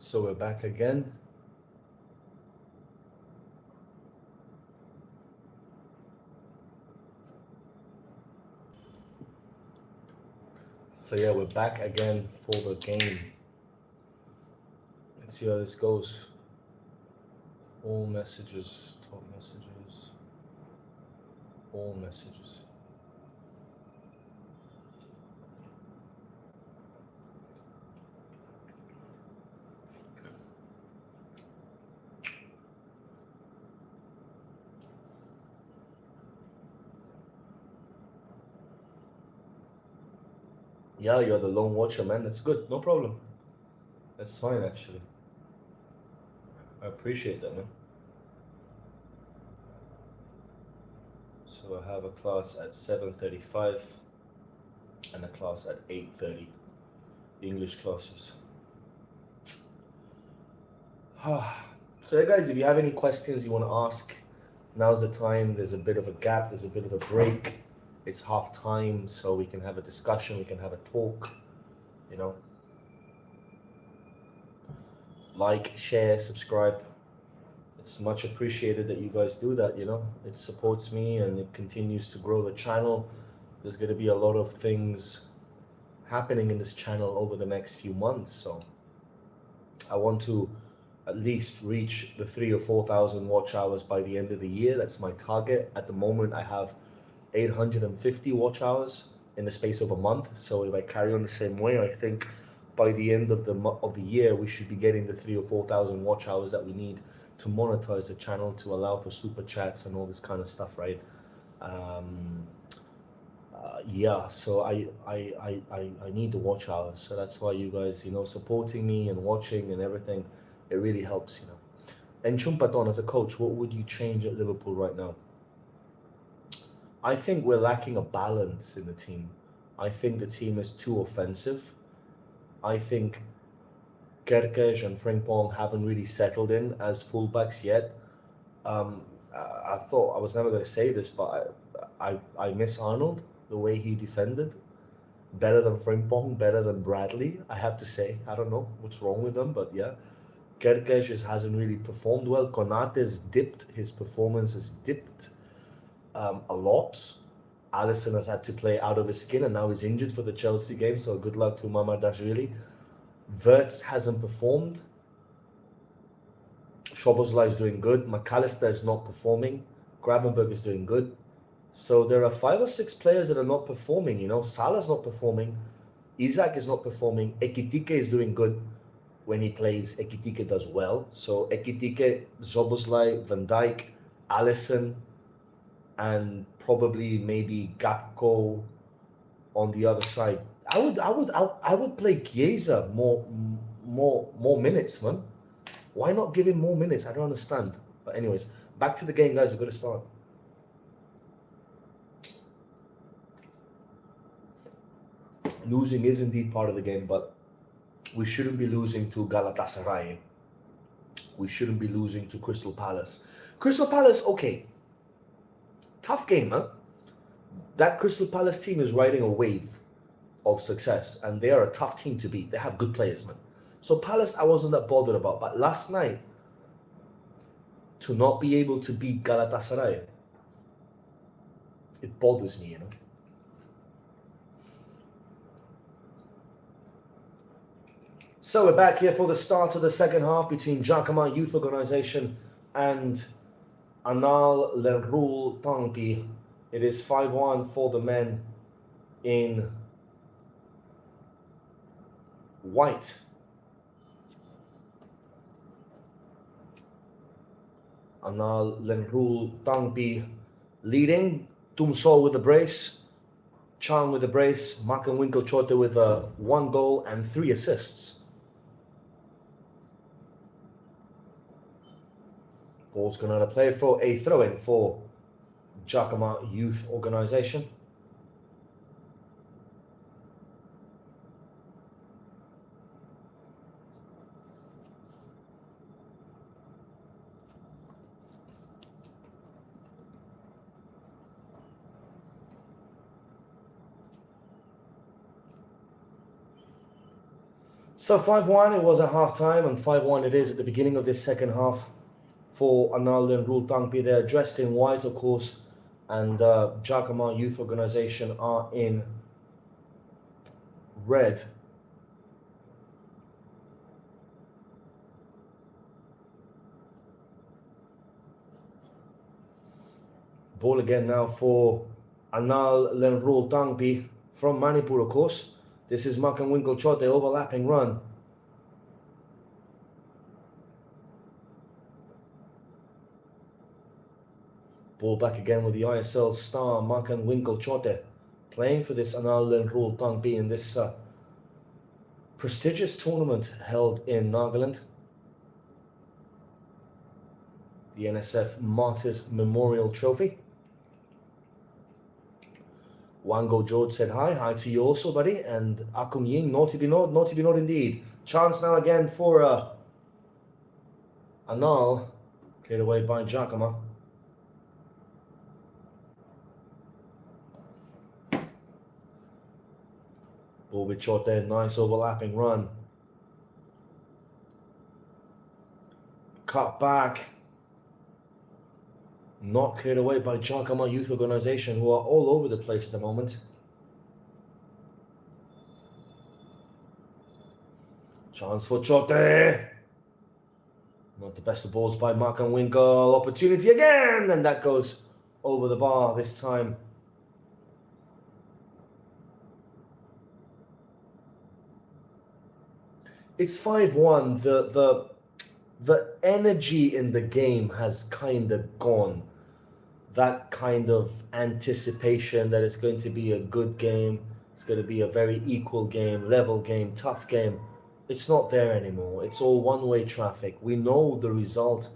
So we're back again. So yeah, we're back again for the game. Let's see how this goes. All messages, top messages, all messages. Yeah, you're the lone watcher, man. That's good. No problem. That's fine, actually. I appreciate that, man. So I have a class at 7:35 and a class at 8:30. English classes. So, guys, if you have any questions you want to ask, now's the time. There's a bit of a gap. There's a bit of a break. It's half time, so we can have a discussion. We can have a talk. You know, like, share, subscribe. It's much appreciated that you guys do that. You know, it supports me and it continues to grow the channel. There's going to be a lot of things happening in this channel over the next few months, so I want to at least reach the 3,000 or 4,000 watch hours by the end of the year. That's my target. At the moment, I have 850 watch hours in the space of a month. So if I carry on the same way, I think by the end of the year, we should be getting the 3,000 or 4,000 watch hours that we need to monetize the channel, to allow for super chats and all this kind of stuff, right? Yeah, so I need the watch hours. So that's why you guys, you know, supporting me and watching and everything, it really helps, you know. And Chumpaton, as a coach, what would you change at Liverpool right now? I think we're lacking a balance in the team. I think the team is too offensive. I think Kerkez and Frimpong haven't really settled in as fullbacks yet. I thought I was never going to say this, but I miss Arnold, the way he defended. Better than Frimpong, better than Bradley, I have to say. I don't know what's wrong with them, but yeah. Kerkez just hasn't really performed well. Konate's dipped. His performance has dipped a lot. Alisson has had to play out of his skin and now he's injured for the Chelsea game, so good luck to Mamardashvili. Wirtz hasn't performed. Szoboszlai is doing good. McAllister is not performing. Gravenberg is doing good. So there are 5 or 6 players that are not performing, you know. Salah's not performing. Isak is not performing. Ekitike is doing good. When he plays, Ekitike does well. So Ekitike, Szoboszlai, Van Dijk, Alisson, and probably maybe Gakpo on the other side. I would play Chiesa more minutes, man. Why not give him more minutes? I don't understand. But anyways, back to the game, guys. We're going to start. Losing is indeed part of the game, but we shouldn't be losing to Galatasaray. We shouldn't be losing to Crystal Palace. Crystal Palace, okay. Tough game, huh? That Crystal Palace team is riding a wave of success, and they are a tough team to beat. They have good players, man. So Palace, I wasn't that bothered about. But last night, to not be able to beat Galatasaray, it bothers me, you know. So we're back here for the start of the second half between Jakhama Youth Organization and Lenruwl Tangpi. It is 5-1 for the men in white. Lenruwl Tangpi leading. Tumsol with the brace. Chang with the brace. Makan Winkle Chote with 1 goal and 3 assists. Ball's going to play for a throw-in for Jakhama Youth Organization. So 5-1 it was at half-time, and 5-1 it is at the beginning of this second half for Lenruwl Tangpi. They're dressed in white, of course, and Jakhama Youth Organization are in red. Ball again now for Lenruwl Tangpi from Manipur, of course. This is Makan Winkle Chote, overlapping run. Ball back again with the ISL star Makan Winkle Chote, playing for this Lenruwl Tangpi in this prestigious tournament held in Nagaland. The NSF Martyrs Memorial Trophy. Wango George said hi to you also, buddy. And Akum Ying, naughty be not indeed. Chance now again for Anal, cleared away by Jakhama. Ball with shot there, nice overlapping run. Cut back. Not cleared away by Jakhama Youth Organization, who are all over the place at the moment. Chance for Chote. Not the best of balls by Makan Winkle. Opportunity again, and that goes over the bar this time. It's 5-1. The energy in the game has kind of gone. That kind of anticipation that it's going to be a good game, it's going to be a very equal game, level game, tough game. It's not there anymore. It's all one-way traffic. We know the result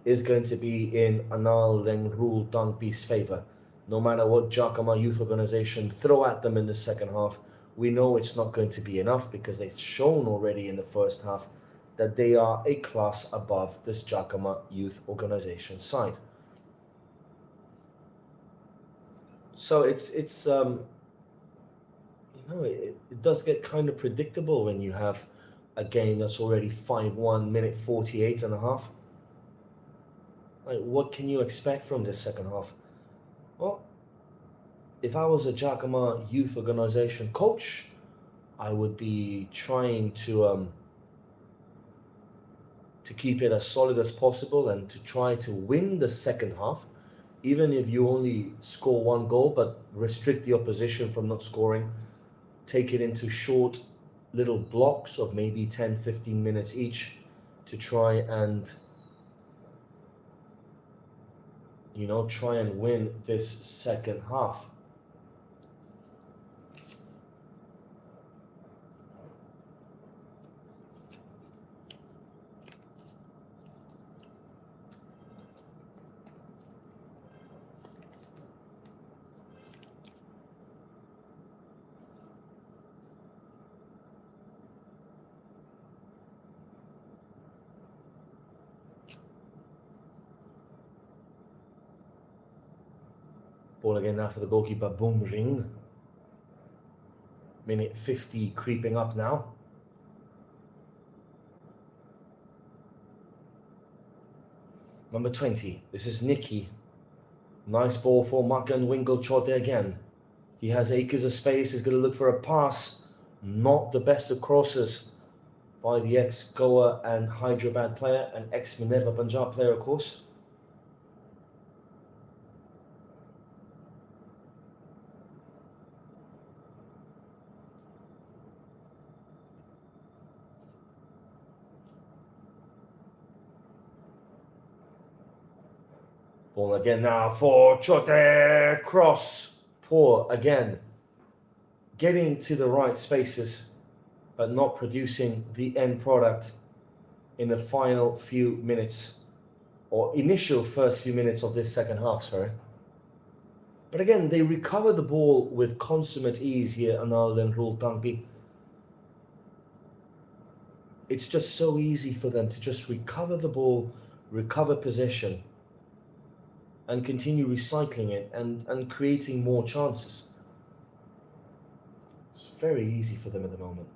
is going to be in Lenruwl Tangpi's favor. No matter what Jakhama Youth Organization throw at them in the second half, we know it's not going to be enough because they've shown already in the first half that they are a class above this Jakhama Youth Organization side. So it does get kind of predictable when you have a game that's already 5-1, minute 48 and a half. Like, what can you expect from this second half? Well, if I was a Jakhama Youth Organization coach, I would be trying to keep it as solid as possible and to try to win the second half, even if you only score one goal, but restrict the opposition from not scoring. Take it into short little blocks of maybe 10-15 minutes each to try and win this second half. Ball again now for the goalkeeper, Boom Ring. Minute 50 creeping up now. Number 20, this is Nicky. Nice ball for Makan Winkle Chote again. He has acres of space, he's going to look for a pass. Not the best of crosses by the ex-Goa and Hyderabad player, and ex-Minerva Punjab player, of course. Ball again now for Chote. Cross. Poor again. Getting to the right spaces, but not producing the end product in the final few minutes, or initial first few minutes of this second half, sorry. But again, they recover the ball with consummate ease here, Lenruwl Tangpi. It's just so easy for them to just recover the ball, recover possession, and continue recycling it and creating more chances. It's very easy for them at the moment.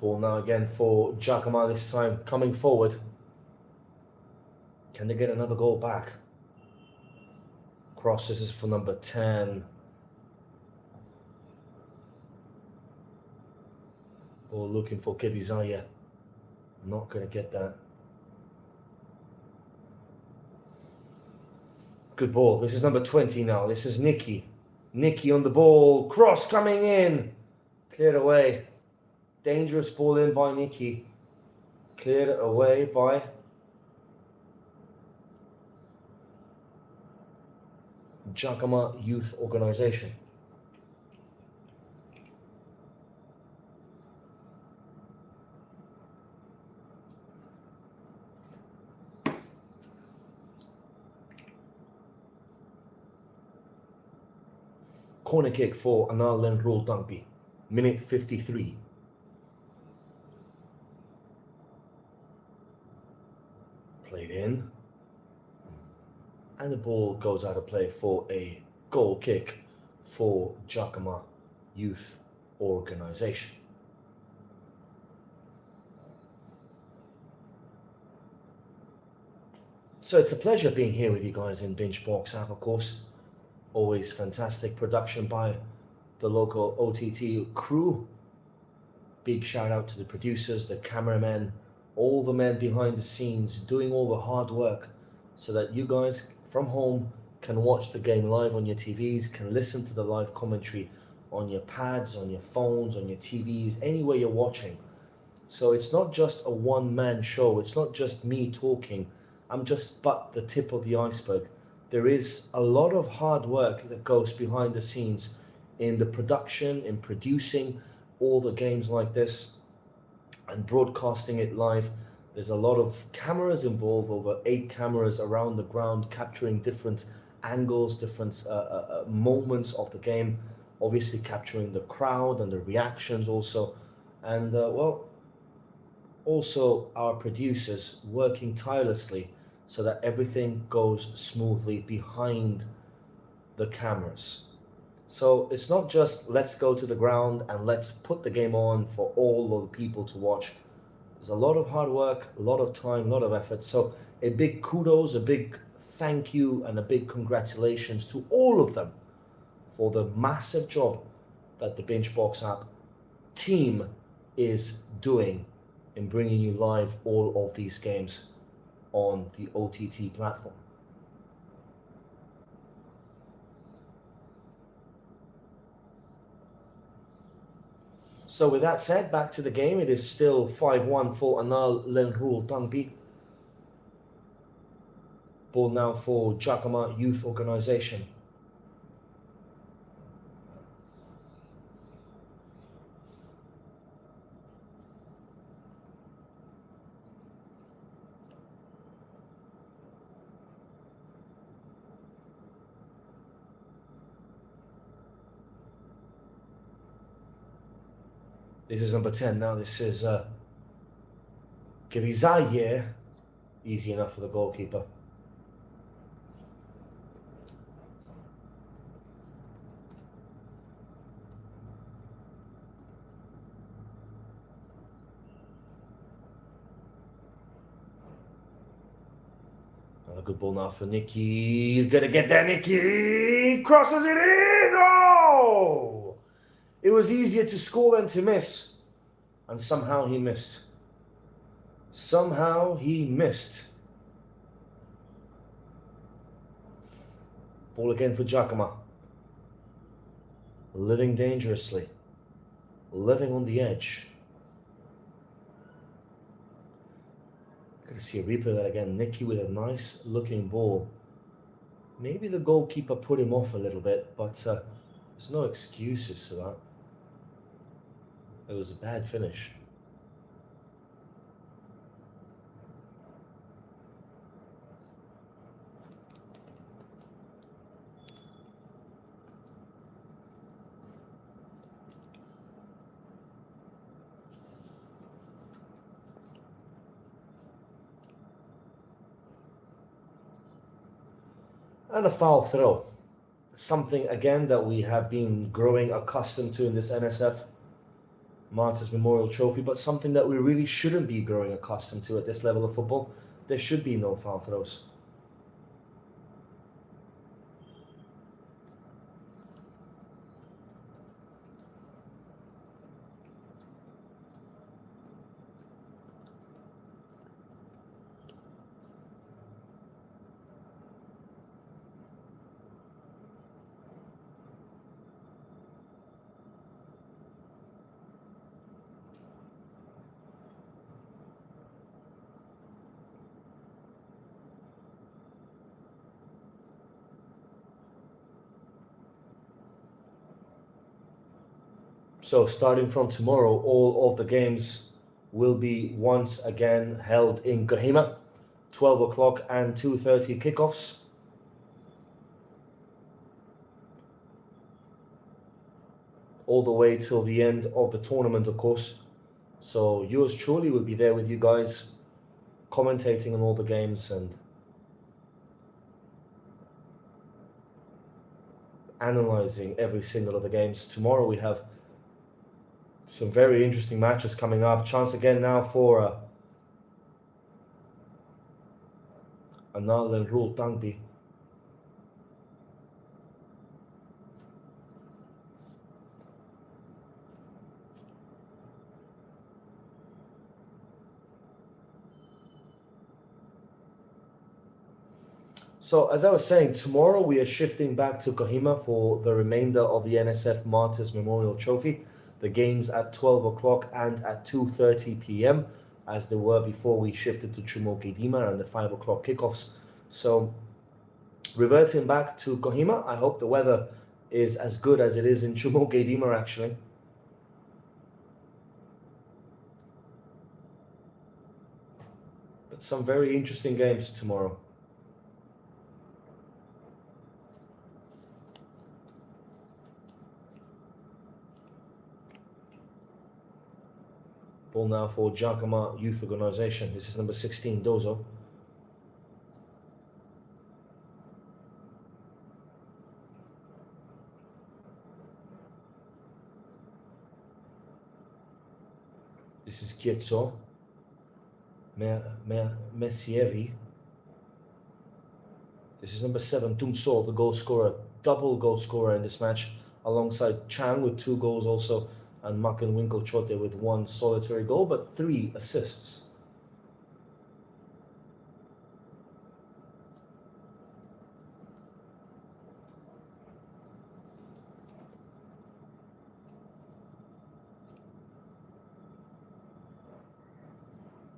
Ball now again for Jakhama, this time coming forward. Can they get another goal back? Cross, this is for number 10. Ball looking for Kivizaya. Not going to get that. Good ball. This is number 20 now. This is Nicky. Nicky on the ball. Cross coming in. Cleared away. Dangerous ball in by Nicky. Cleared away by Jakhama Youth Organization. Corner kick for Lenruwl Tangpi. Minute 53. Played in. And the ball goes out of play for a goal kick for Jakhama Youth Organization. So it's a pleasure being here with you guys in Binge Box app, of course. Always fantastic production by the local OTT crew. Big shout out to the producers, the cameramen, all the men behind the scenes doing all the hard work so that you guys from home can watch the game live on your TVs, can listen to the live commentary on your pads, on your phones, on your TVs, anywhere you're watching. So it's not just a one-man show. It's not just me talking. I'm just but the tip of the iceberg. There is a lot of hard work that goes behind the scenes in the production, in producing all the games like this and broadcasting it live. There's a lot of cameras involved, over 8 cameras around the ground, capturing different angles, different moments of the game, obviously capturing the crowd and the reactions also. And well, also our producers working tirelessly so that everything goes smoothly behind the cameras. So it's not just let's go to the ground and let's put the game on for all of the people to watch. There's a lot of hard work, a lot of time, a lot of effort. So a big kudos, a big thank you, and a big congratulations to all of them for the massive job that the Binge Box app team is doing in bringing you live all of these games on the OTT platform. So with that said, back to the game. It is still 5-1 for Lenruwl Tangpi. Ball now for Jakhama Youth Organization. This is number 10 now. This is Kivizaya. Easy enough for the goalkeeper. Another good ball now for Nicky. He's going to get there, Nicky! Crosses it in! Oh! It was easier to score than to miss. And somehow he missed. Somehow he missed. Ball again for Jakhama. Living dangerously. Living on the edge. Going to see a replay of that again. Nicky with a nice looking ball. Maybe the goalkeeper put him off a little bit, but there's no excuses for that. It was a bad finish. And a foul throw. Something again that we have been growing accustomed to in this NSF. Martyrs Memorial Trophy, but something that we really shouldn't be growing accustomed to at this level of football. There should be no foul throws. So starting from tomorrow, all of the games will be once again held in Jakhama, 12 o'clock and 2:30 kickoffs. All the way till the end of the tournament, of course. So yours truly will be there with you guys, commentating on all the games and analyzing every single of the games. Tomorrow we have some very interesting matches coming up. Chance again now for Lenruwl Tangpi. So as I was saying, tomorrow we are shifting back to Jakhama for the remainder of the NSF Martyrs Memorial Trophy. The games at 12 o'clock and at 2:30 p.m. as they were before we shifted to Gedima and the 5 o'clock kickoffs. So reverting back to Jakhama, I hope the weather is as good as it is in Gedima actually. But some very interesting games tomorrow. Ball now for Jakhama Youth Organization. This is number 16, Dozo. This is Kietso. Messievi. This is number 7, Tumsol, the goal scorer. Double goal scorer in this match, alongside Chang with 2 goals also, and Makan Winkelchote with 1 solitary goal, but 3 assists.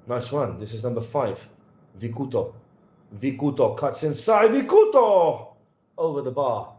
Nice one. This is number 5, Vikuto. Vikuto cuts inside. Vikuto! Over the bar.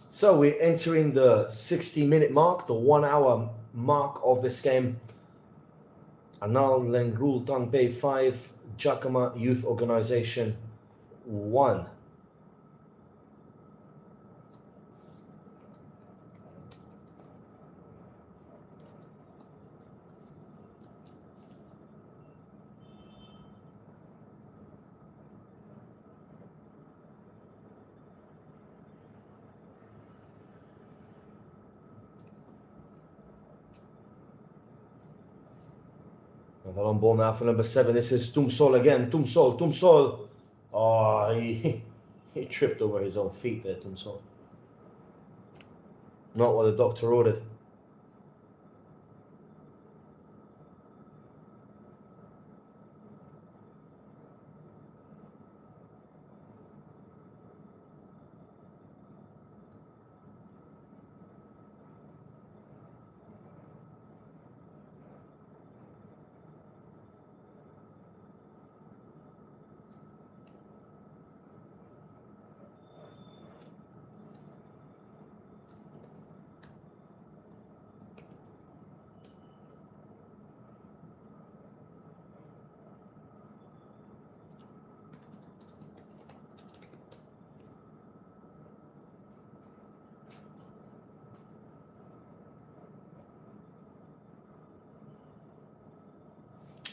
So we're entering the 60-minute mark, the 1-hour mark of this game. Lenruwl Tangpi 5, Jakhama Youth Organization 1. Another long ball now for number 7. This is Tumsol again. Tumsol. Oh, he tripped over his own feet there, Tumsol. Not what the doctor ordered.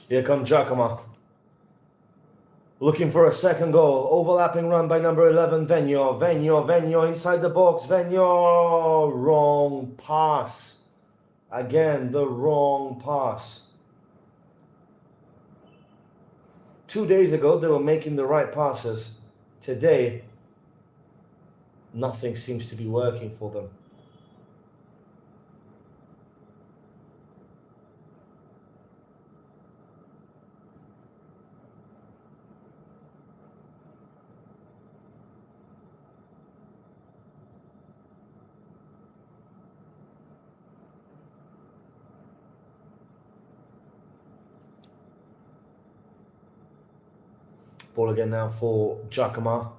Here comes Jakhama. Looking for a second goal. Overlapping run by number 11, Venyo inside the box. Venyo. Wrong pass. Again, the wrong pass. 2 days ago, they were making the right passes. Today, nothing seems to be working for them. Ball again now for Jakhama.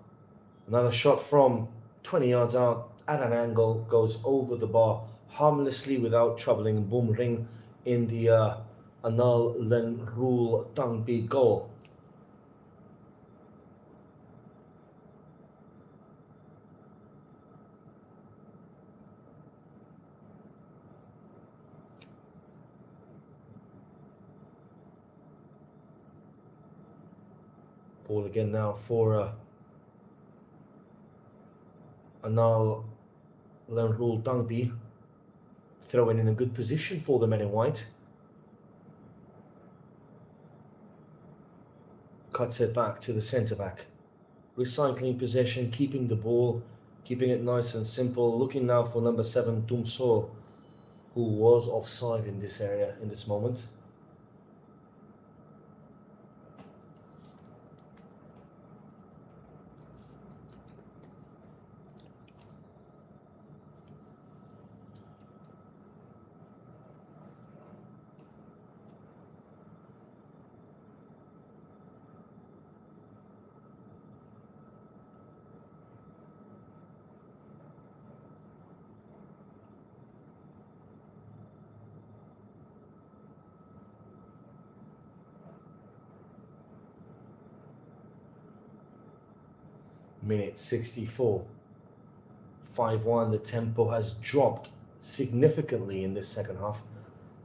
Another shot from 20 yards out at an angle, goes over the bar harmlessly without troubling Bumring in the Anal Lenruwl Tangpi goal. Ball again now for Anal Lenruwl Tangpi, throwing in a good position for the men in white. Cuts it back to the centre back. Recycling possession, keeping the ball, keeping it nice and simple. Looking now for number 7, Tumso, who was offside in this area, in this moment. Minute 64. 5-1. The tempo has dropped significantly in this second half.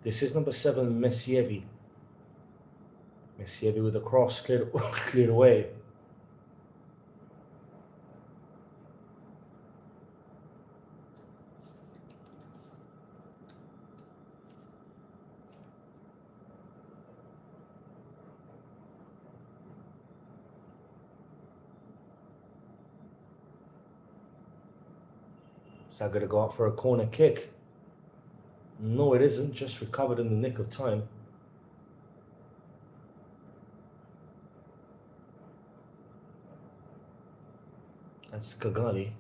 This is number 7, Mesievi. Mesievi with a cross cleared away. Is that going to go out for a corner kick? No, it isn't. Just recovered in the nick of time. That's Kagali.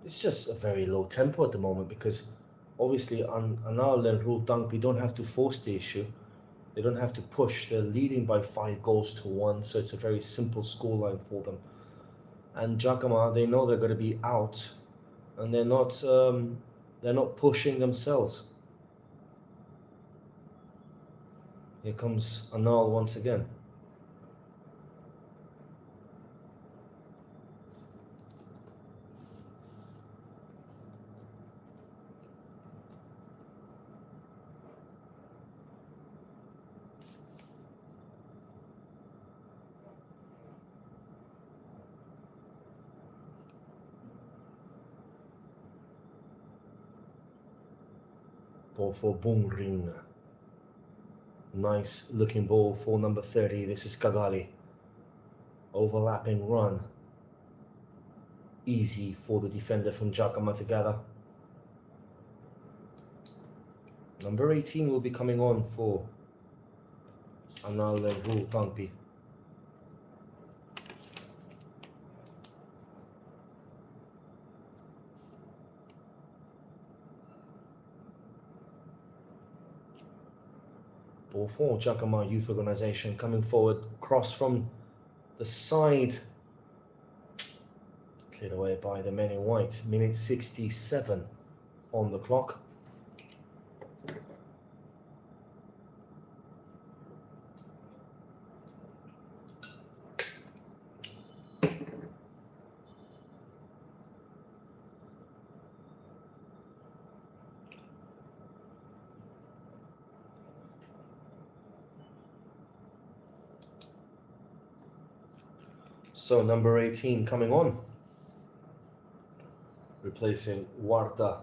It's just a very low tempo at the moment because obviously Anal Lenruwl Tangpi don't have to force the issue. They don't have to push. They're leading by 5-1, so it's a very simple scoreline for them. And Jakhama, they know they're going to be out, and they're not pushing themselves. Here comes Anal once again. Ball for Bumring. Nice looking ball for number 30. This is Kagali. Overlapping run. Easy for the defender from Jakhama to gather. Number 18 will be coming on for Anal Lenruwl Tangpi. Ball for Jakhama Youth Organization coming forward. Cross from the side. Cleared away by the men in white. Minute 67 on the clock. So number 18 coming on, replacing Warta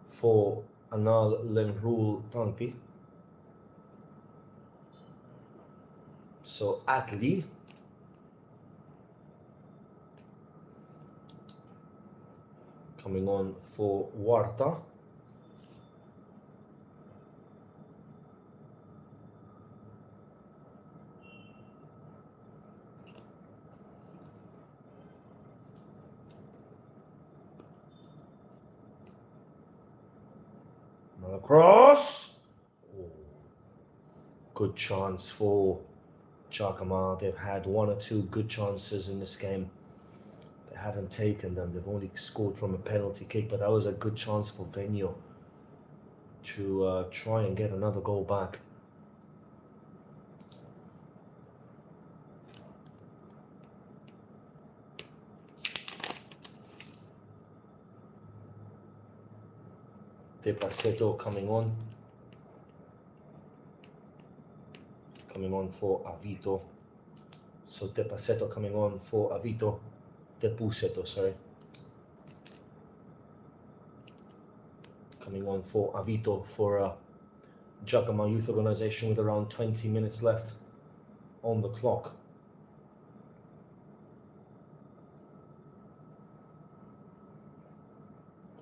for Anal Lenruwl Tangpi. So Atli coming on for Warta. Another cross. Oh, good chance for Jakhama. They've had one or two good chances in this game. They haven't taken them. They've only scored from a penalty kick, but that was a good chance for Venio to try and get another goal back. De Paceto coming on for Avito. So De Paceto coming on for Avito. De Puceto, sorry. Coming on for Avito for Jakhama Youth Organization with around 20 minutes left on the clock.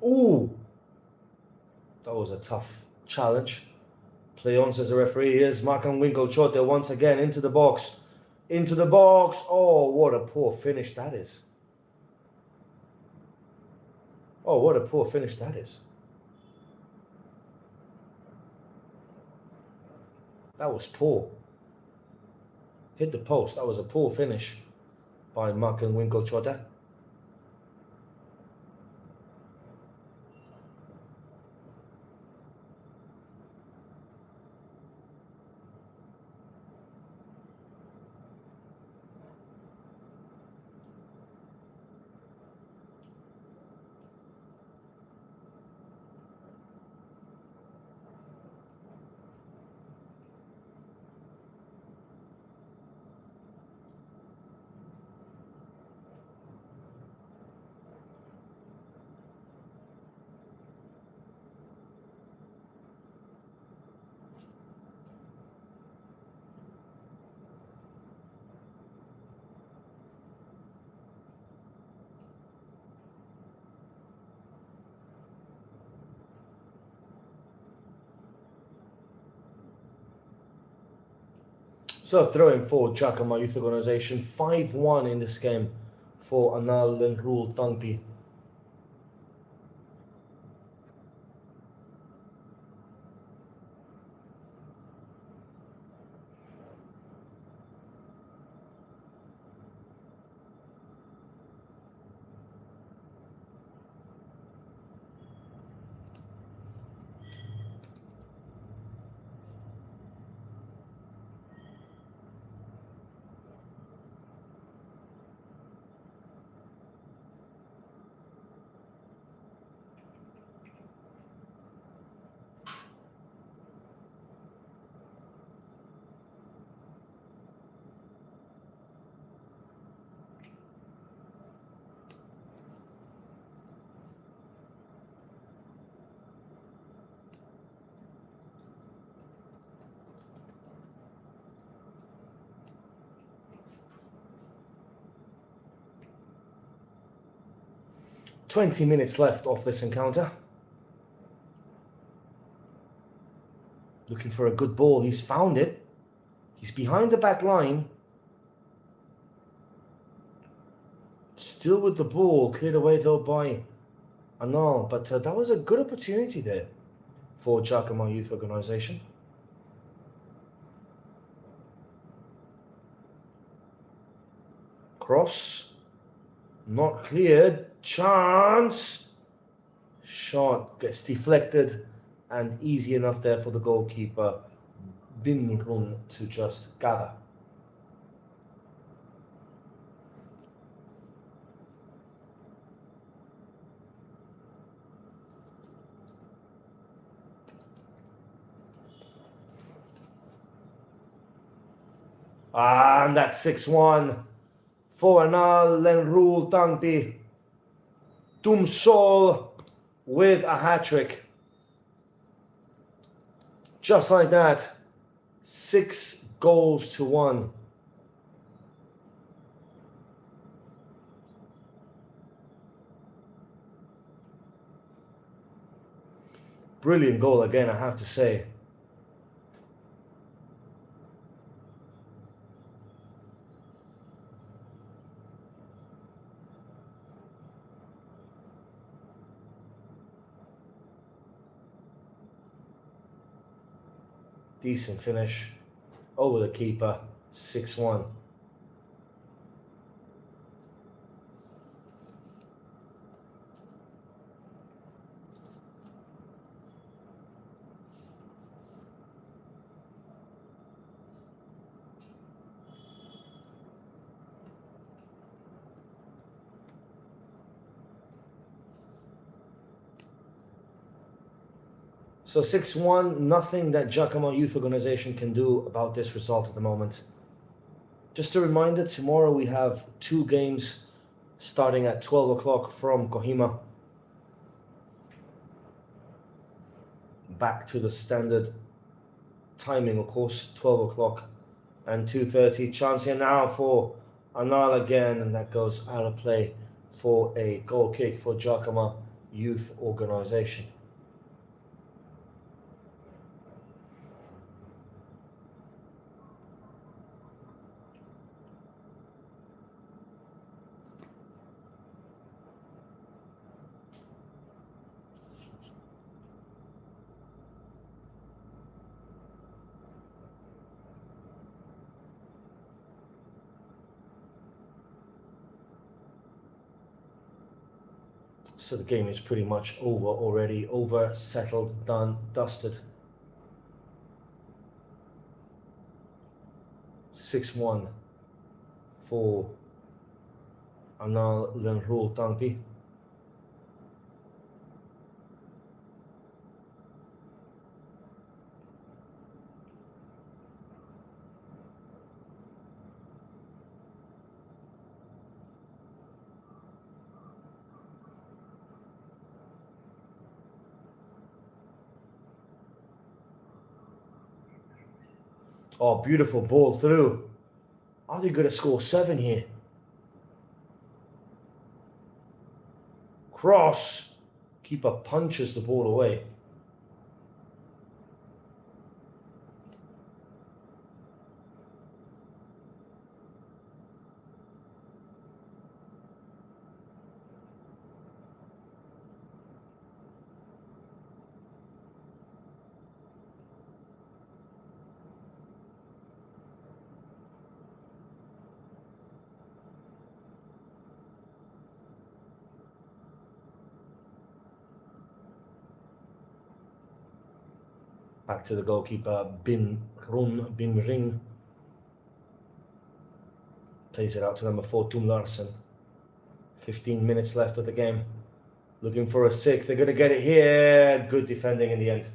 Ooh! That was a tough challenge. Play on, says the referee. Here's Markan Winkelchote once again into the box. Into the box. Oh, what a poor finish that is. Oh, what a poor finish that is. That was poor. Hit the post. That was a poor finish by Markan Winkelchote. So throwing for Jakhama Youth Organization, 5-1 in this game for Anal Lenruwl Tangpi. "20 minutes left of this encounter. Looking for a good ball. He's found it. He's behind the back line. Still with the ball. Cleared away though by Anal. But that was a good opportunity there for Jakhama Youth Organization. Cross. Not cleared. Chance. Shot gets deflected. And easy enough there for the goalkeeper, Lenruwl, to just gather. And that's 6-1 for Anal Lenruwl Tangpi. Tumsol with a hat-trick. Just like that, 6-1. Brilliant goal again, I have to say. Decent finish over the keeper, 6-1. So 6-1, nothing that Jakhama Youth Organization can do about this result at the moment. Just a reminder, tomorrow we have 2 games starting at 12 o'clock from Kohima. Back to the standard timing, of course, 12 o'clock and 2:30. Chance here now for Anal again, and that goes out of play for a goal kick for Jakhama Youth Organization. So the game is pretty much over already. Over, settled, done, dusted. 6-1 for Anal Lenruwl Tangpi. Oh, beautiful ball through. Are they going to score 7 here? Cross. Keeper punches the ball away. Back to the goalkeeper, Bin Ring. Plays it out to number 4, Tum Larsen. 15 minutes left of the game. Looking for a 6th. They're going to get it here. Good defending in the end.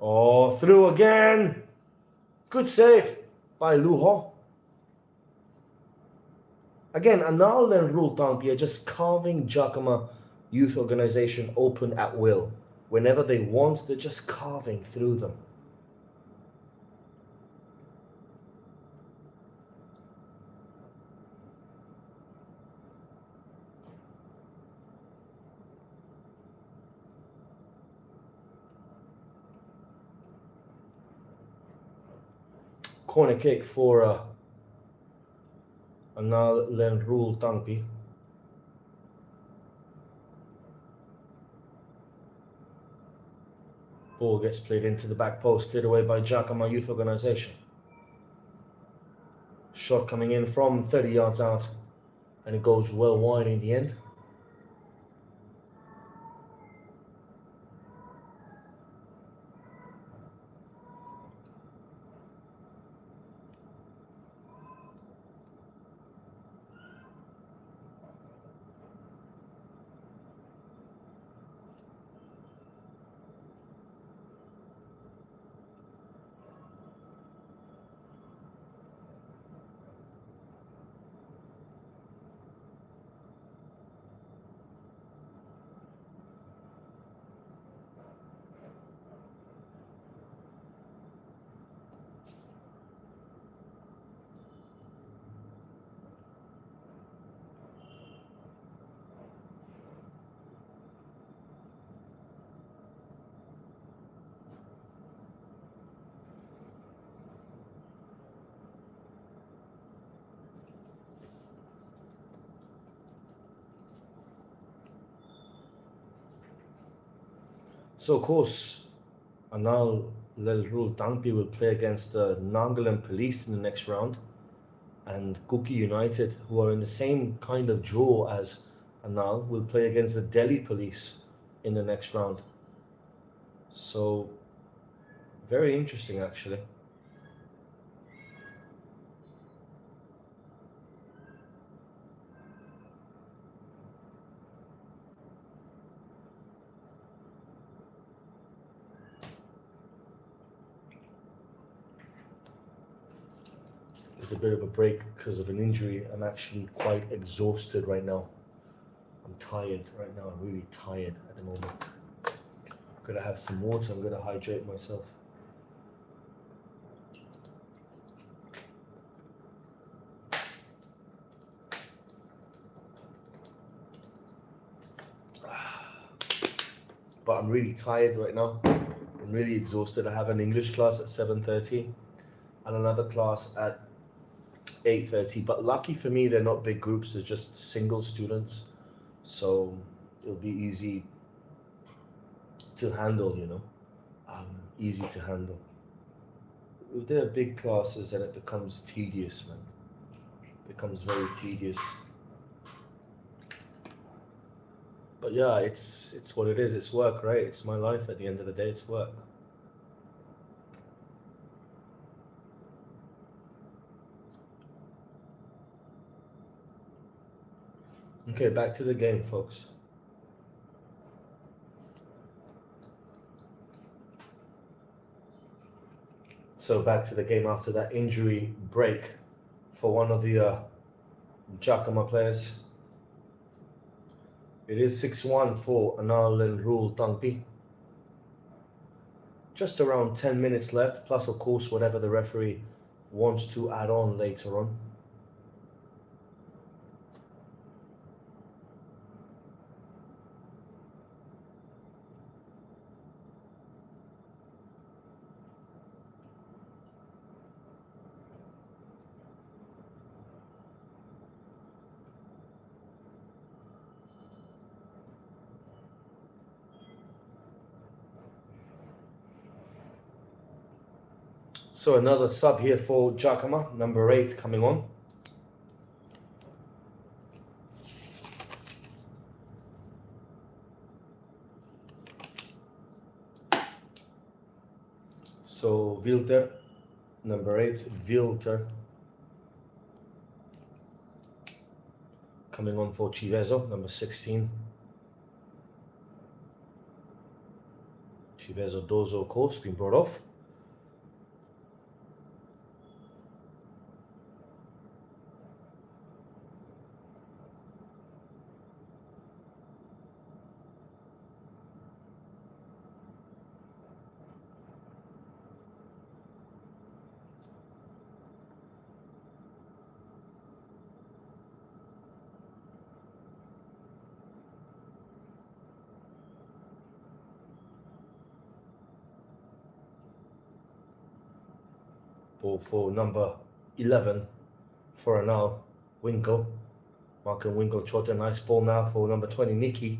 Oh, through again. Good save by Luho. Again, Anal Lenruwl Tangpi are just carving Jakhama Youth Organization open at will. Whenever they want, they're just carving through them. Corner kick for Anal Lenruwl Tangpi. Ball gets played into the back post, cleared away by Jakhama Youth Organization. Shot coming in from 30 yards out, and it goes well wide in the end. So of course, Anal Lenruwl Tangpi will play against the Nagaland Police in the next round, and Kuki United, who are in the same kind of draw as Anal, will play against the Delhi Police in the next round. So very interesting, actually. It's a bit of a break because of an injury. I'm actually quite exhausted right now. I'm tired right now. I'm really tired at the moment. I'm gonna have some water. I'm gonna hydrate myself. But I'm really tired right now. I'm really exhausted. I have an English class at 7:30 and another class at 8:30. But lucky for me, they're not big groups. They're just single students. So it'll be easy to handle, easy to handle. If they're big classes, then it becomes tedious, man. It becomes very tedious. But yeah, it's what it is. It's work, right? It's my life. At the end of the day, it's work. Okay, back to the game, folks. So back to the game after that injury break for one of the Jakhama players. It is 6-1 for Anal Lenruwl Tangpi. Just around 10 minutes left, plus of course whatever the referee wants to add on later on. So another sub here for Jakhama, number 8 coming on. So Wilter, number 8, Wilter. Coming on for Chivezo, number 16. Chivezo Dozo, of course, been brought off. Ball for number 11 for Anal Winkle. Mark and Winkle shot a nice ball now for number 20, Nikki.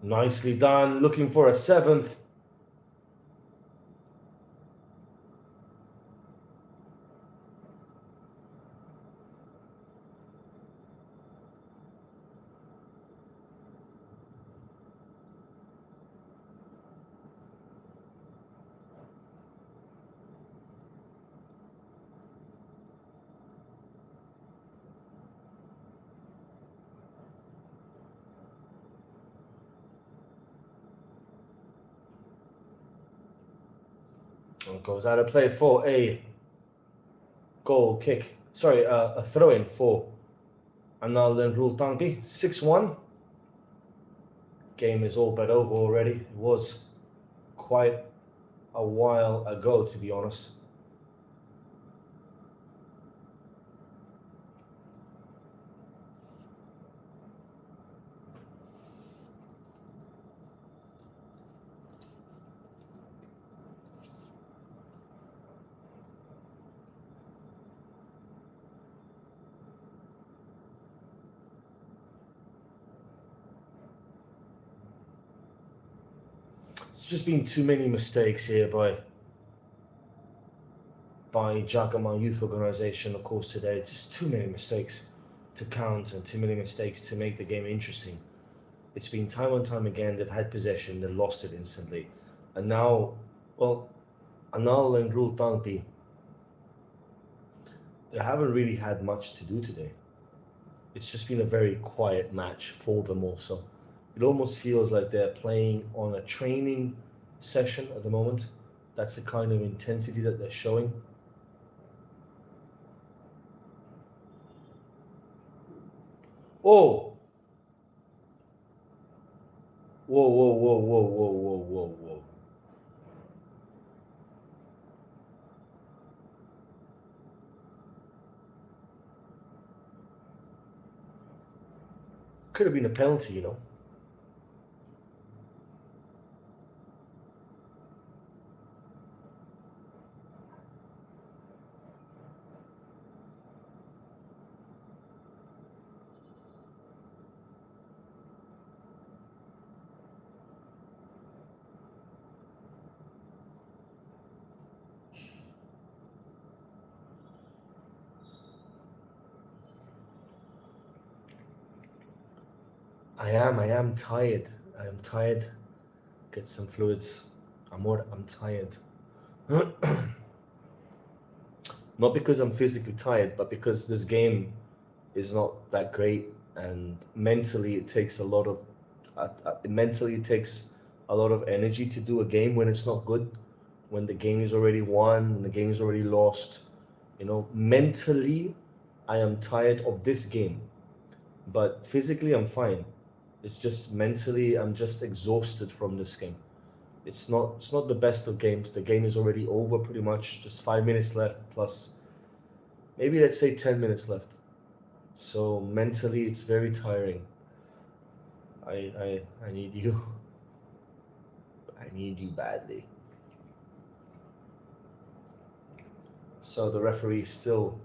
Nicely done, looking for a 7th. And goes out of play for a goal kick. Sorry, a throw-in for Anal Lenruwl Tangpi. 6-1. Game is all but over already. It was quite a while ago, to be honest. It's just been too many mistakes here by Jakhama Youth Organization, of course, today. It's just too many mistakes to count and too many mistakes to make the game interesting. It's been time and time again, they've had possession, they lost it instantly. And now, well, Anal and Lenruwl Tangpi, they haven't really had much to do today. It's just been a very quiet match for them also. It almost feels like they're playing on a training session at the moment. That's the kind of intensity that they're showing. Oh! Whoa, whoa, whoa, whoa, whoa, whoa, whoa, whoa. Could have been a penalty, you know. I am tired. I am tired. Get some fluids. I'm tired. Not because I'm physically tired, but because this game is not that great, and mentally it takes a lot of energy to do a game when it's not good, when the game is already won, when the game is already lost. You know, mentally, I am tired of this game, but physically I'm fine. It's just mentally I'm just exhausted from this game. It's not the best of games. The game is already over pretty much. Just 5 minutes left, plus maybe let's say 10 minutes left. So mentally it's very tiring. I need you. I need you badly. So the referee is still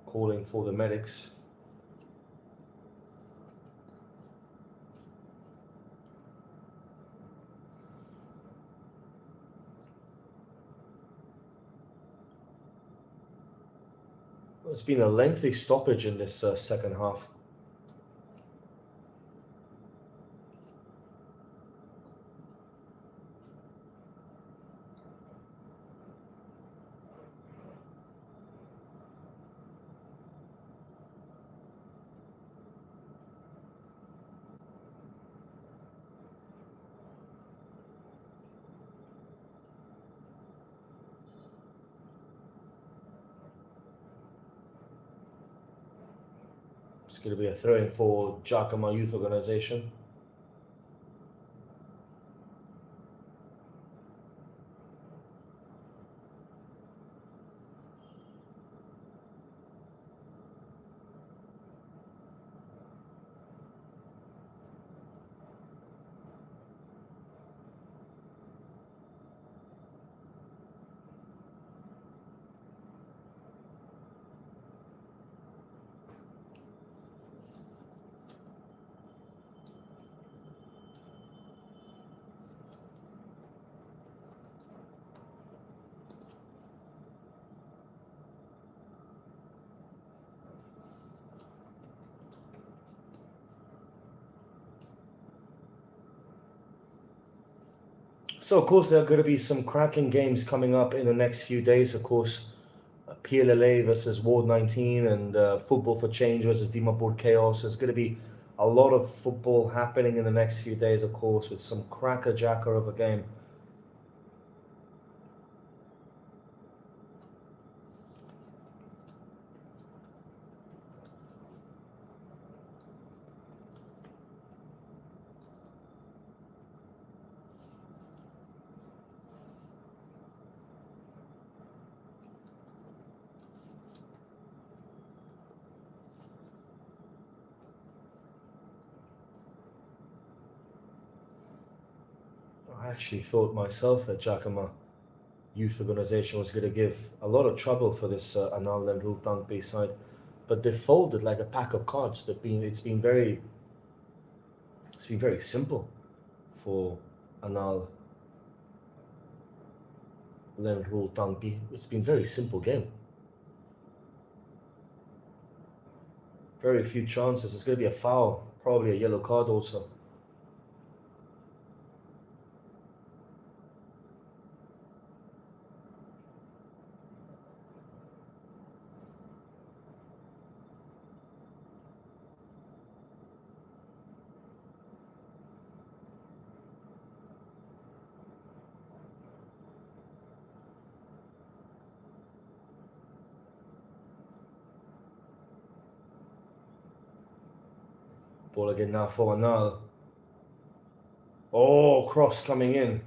calling for the medics. It's been a lengthy stoppage in this second half. It's going to be a throw-in for Jakhama Youth Organization. So, of course, there are going to be some cracking games coming up in the next few days. Of course, PLLA versus Ward 19 and Football for Change versus Dimapur Chaos. There's going to be a lot of football happening in the next few days, of course, with some cracker-jacker of a game. I actually thought myself that Jakhama Youth Organization was going to give a lot of trouble for this Anal Lenruwl Tangpi side, but they folded like a pack of cards. It's been very simple for Anal Lenruwl Tangpi. It's been a very simple game. Very few chances. It's going to be a foul, probably a yellow card also. Ball again now for Anal. Oh, cross coming in.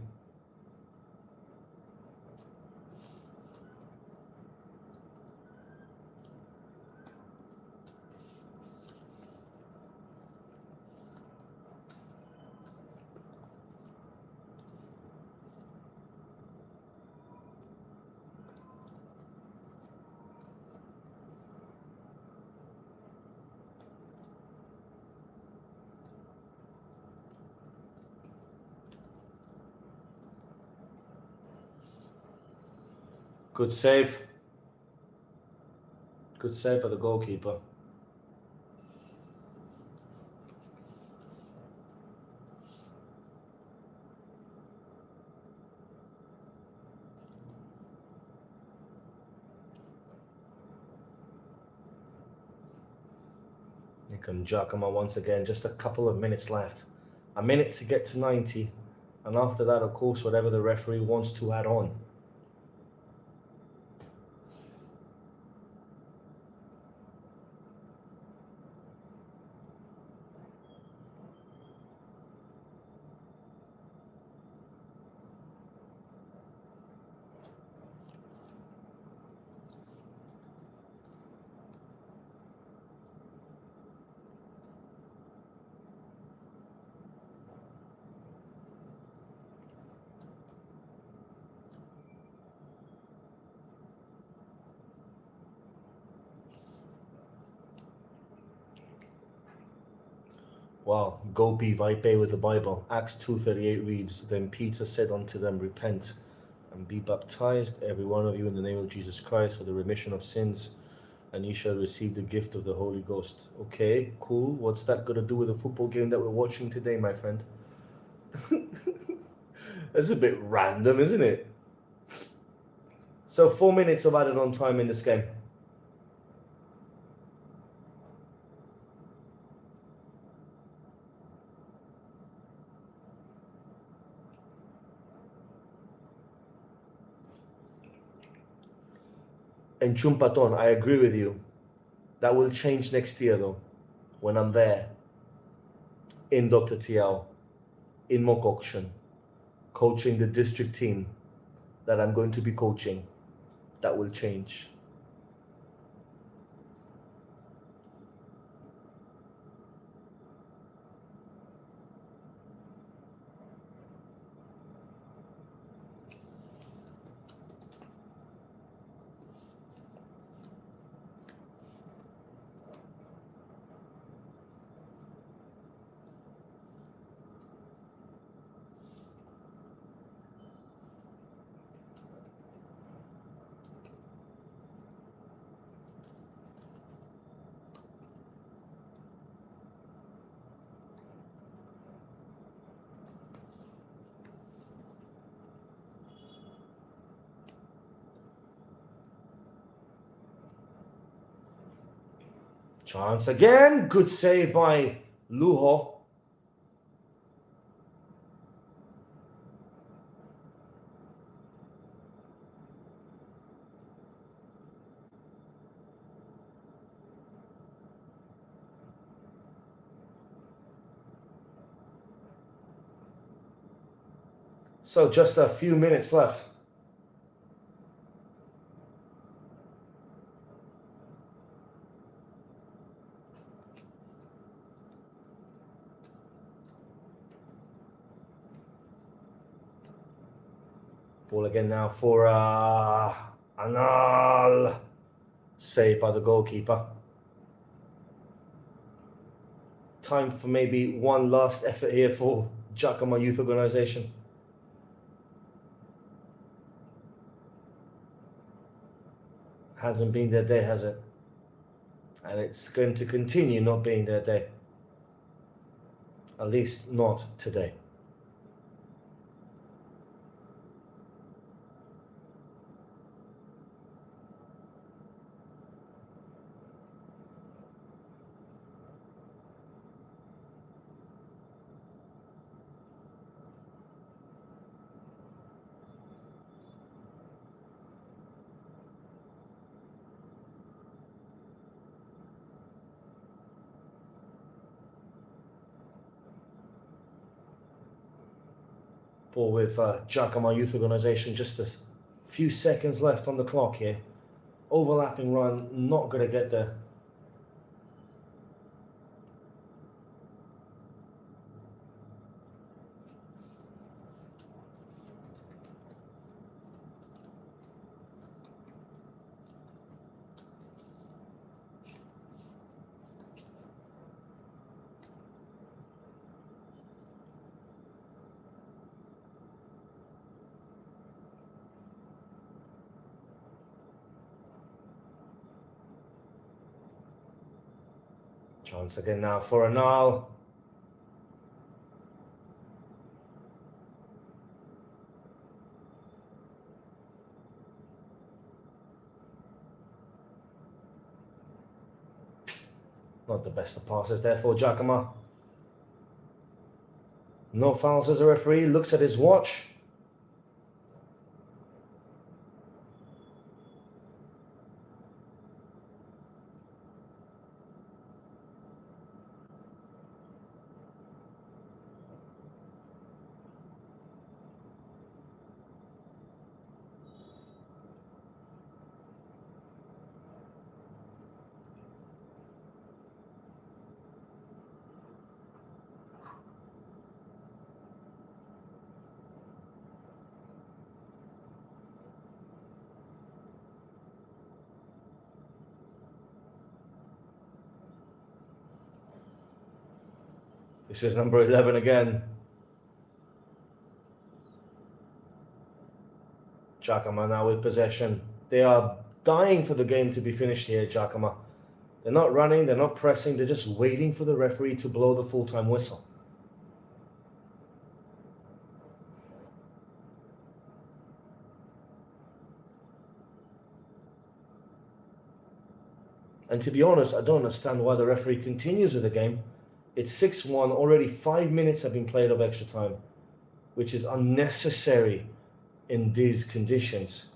Good save. Good save by the goalkeeper. Here comes Jakhama once again. Just a couple of minutes left. A minute to get to 90. And after that, of course, whatever the referee wants to add on. Wow, go be vipe with the Bible. Acts 2:38 reads, Then Peter said unto them, Repent and be baptized, every one of you, in the name of Jesus Christ, for the remission of sins, and ye shall receive the gift of the Holy Ghost. Okay, cool. What's that got to do with the football game that we're watching today, my friend? That's a bit random, isn't it? So 4 minutes of added on time in this game. And Chumpaton, I agree with you. That will change next year, though, when I'm there in Dr. Tiao, in Mokokshan, coaching the district team that I'm going to be coaching. That will change. Chance again. Good save by Luho. So just a few minutes left. Ball again now for Anal. Saved by the goalkeeper. Time for maybe one last effort here for Jakhama Youth Organisation. Hasn't been their day, has it? And it's going to continue not being their day. At least not today. Ball with Jakhama Youth Organization, just a few seconds left on the clock here. Overlapping run, not going to get there. Chance again now for Anal. Not the best of passes there for Jakhama. No fouls as a referee, looks at his watch. This is number 11 again. Jakhama now with possession. They are dying for the game to be finished here, Jakhama. They're not running, they're not pressing, they're just waiting for the referee to blow the full-time whistle. And to be honest, I don't understand why the referee continues with the game. It's 6-1, already 5 minutes have been played of extra time, which is unnecessary in these conditions.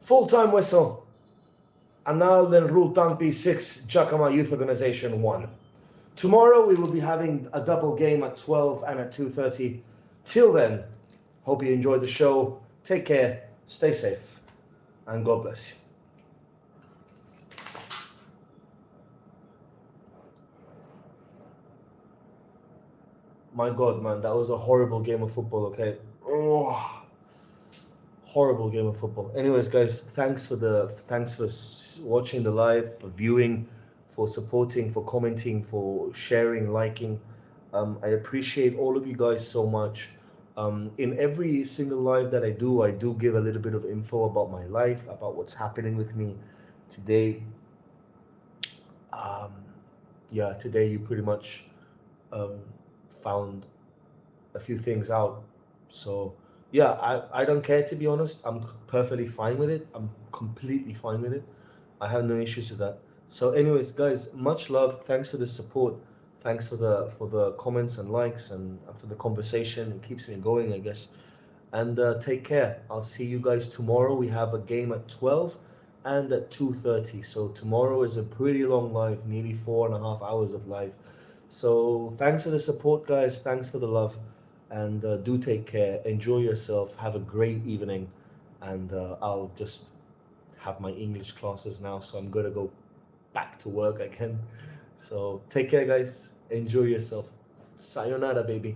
Full-time whistle. And now Lenruwl Tangpi 6, Jakhama Youth Organization 1. Tomorrow we will be having a double game at 12 and at 2:30. Till then, hope you enjoyed the show. Take care, stay safe, and God bless you. My God, man, that was a horrible game of football, okay? Oh. Horrible game of football. Anyways, guys, thanks for watching the live, for viewing, for supporting, for commenting, for sharing, liking. I appreciate all of you guys so much. In every single live that I do give a little bit of info about my life, about what's happening with me today. Today you pretty much found a few things out. So yeah, I don't care, to be honest. I'm perfectly fine with it. I'm completely fine with it. I have no issues with that. So anyways, guys, much love. Thanks for the support. Thanks for the comments and likes and for the conversation. It keeps me going, I guess. And take care. I'll see you guys tomorrow. We have a game at 12 and at 2:30. So tomorrow is a pretty long live, nearly 4.5 hours of live. So thanks for the support, guys. Thanks for the love. and do take care. Enjoy yourself. Have a great evening, and I'll just have my English classes now, so I'm gonna go back to work again. So take care, guys. Enjoy yourself. Sayonara, baby.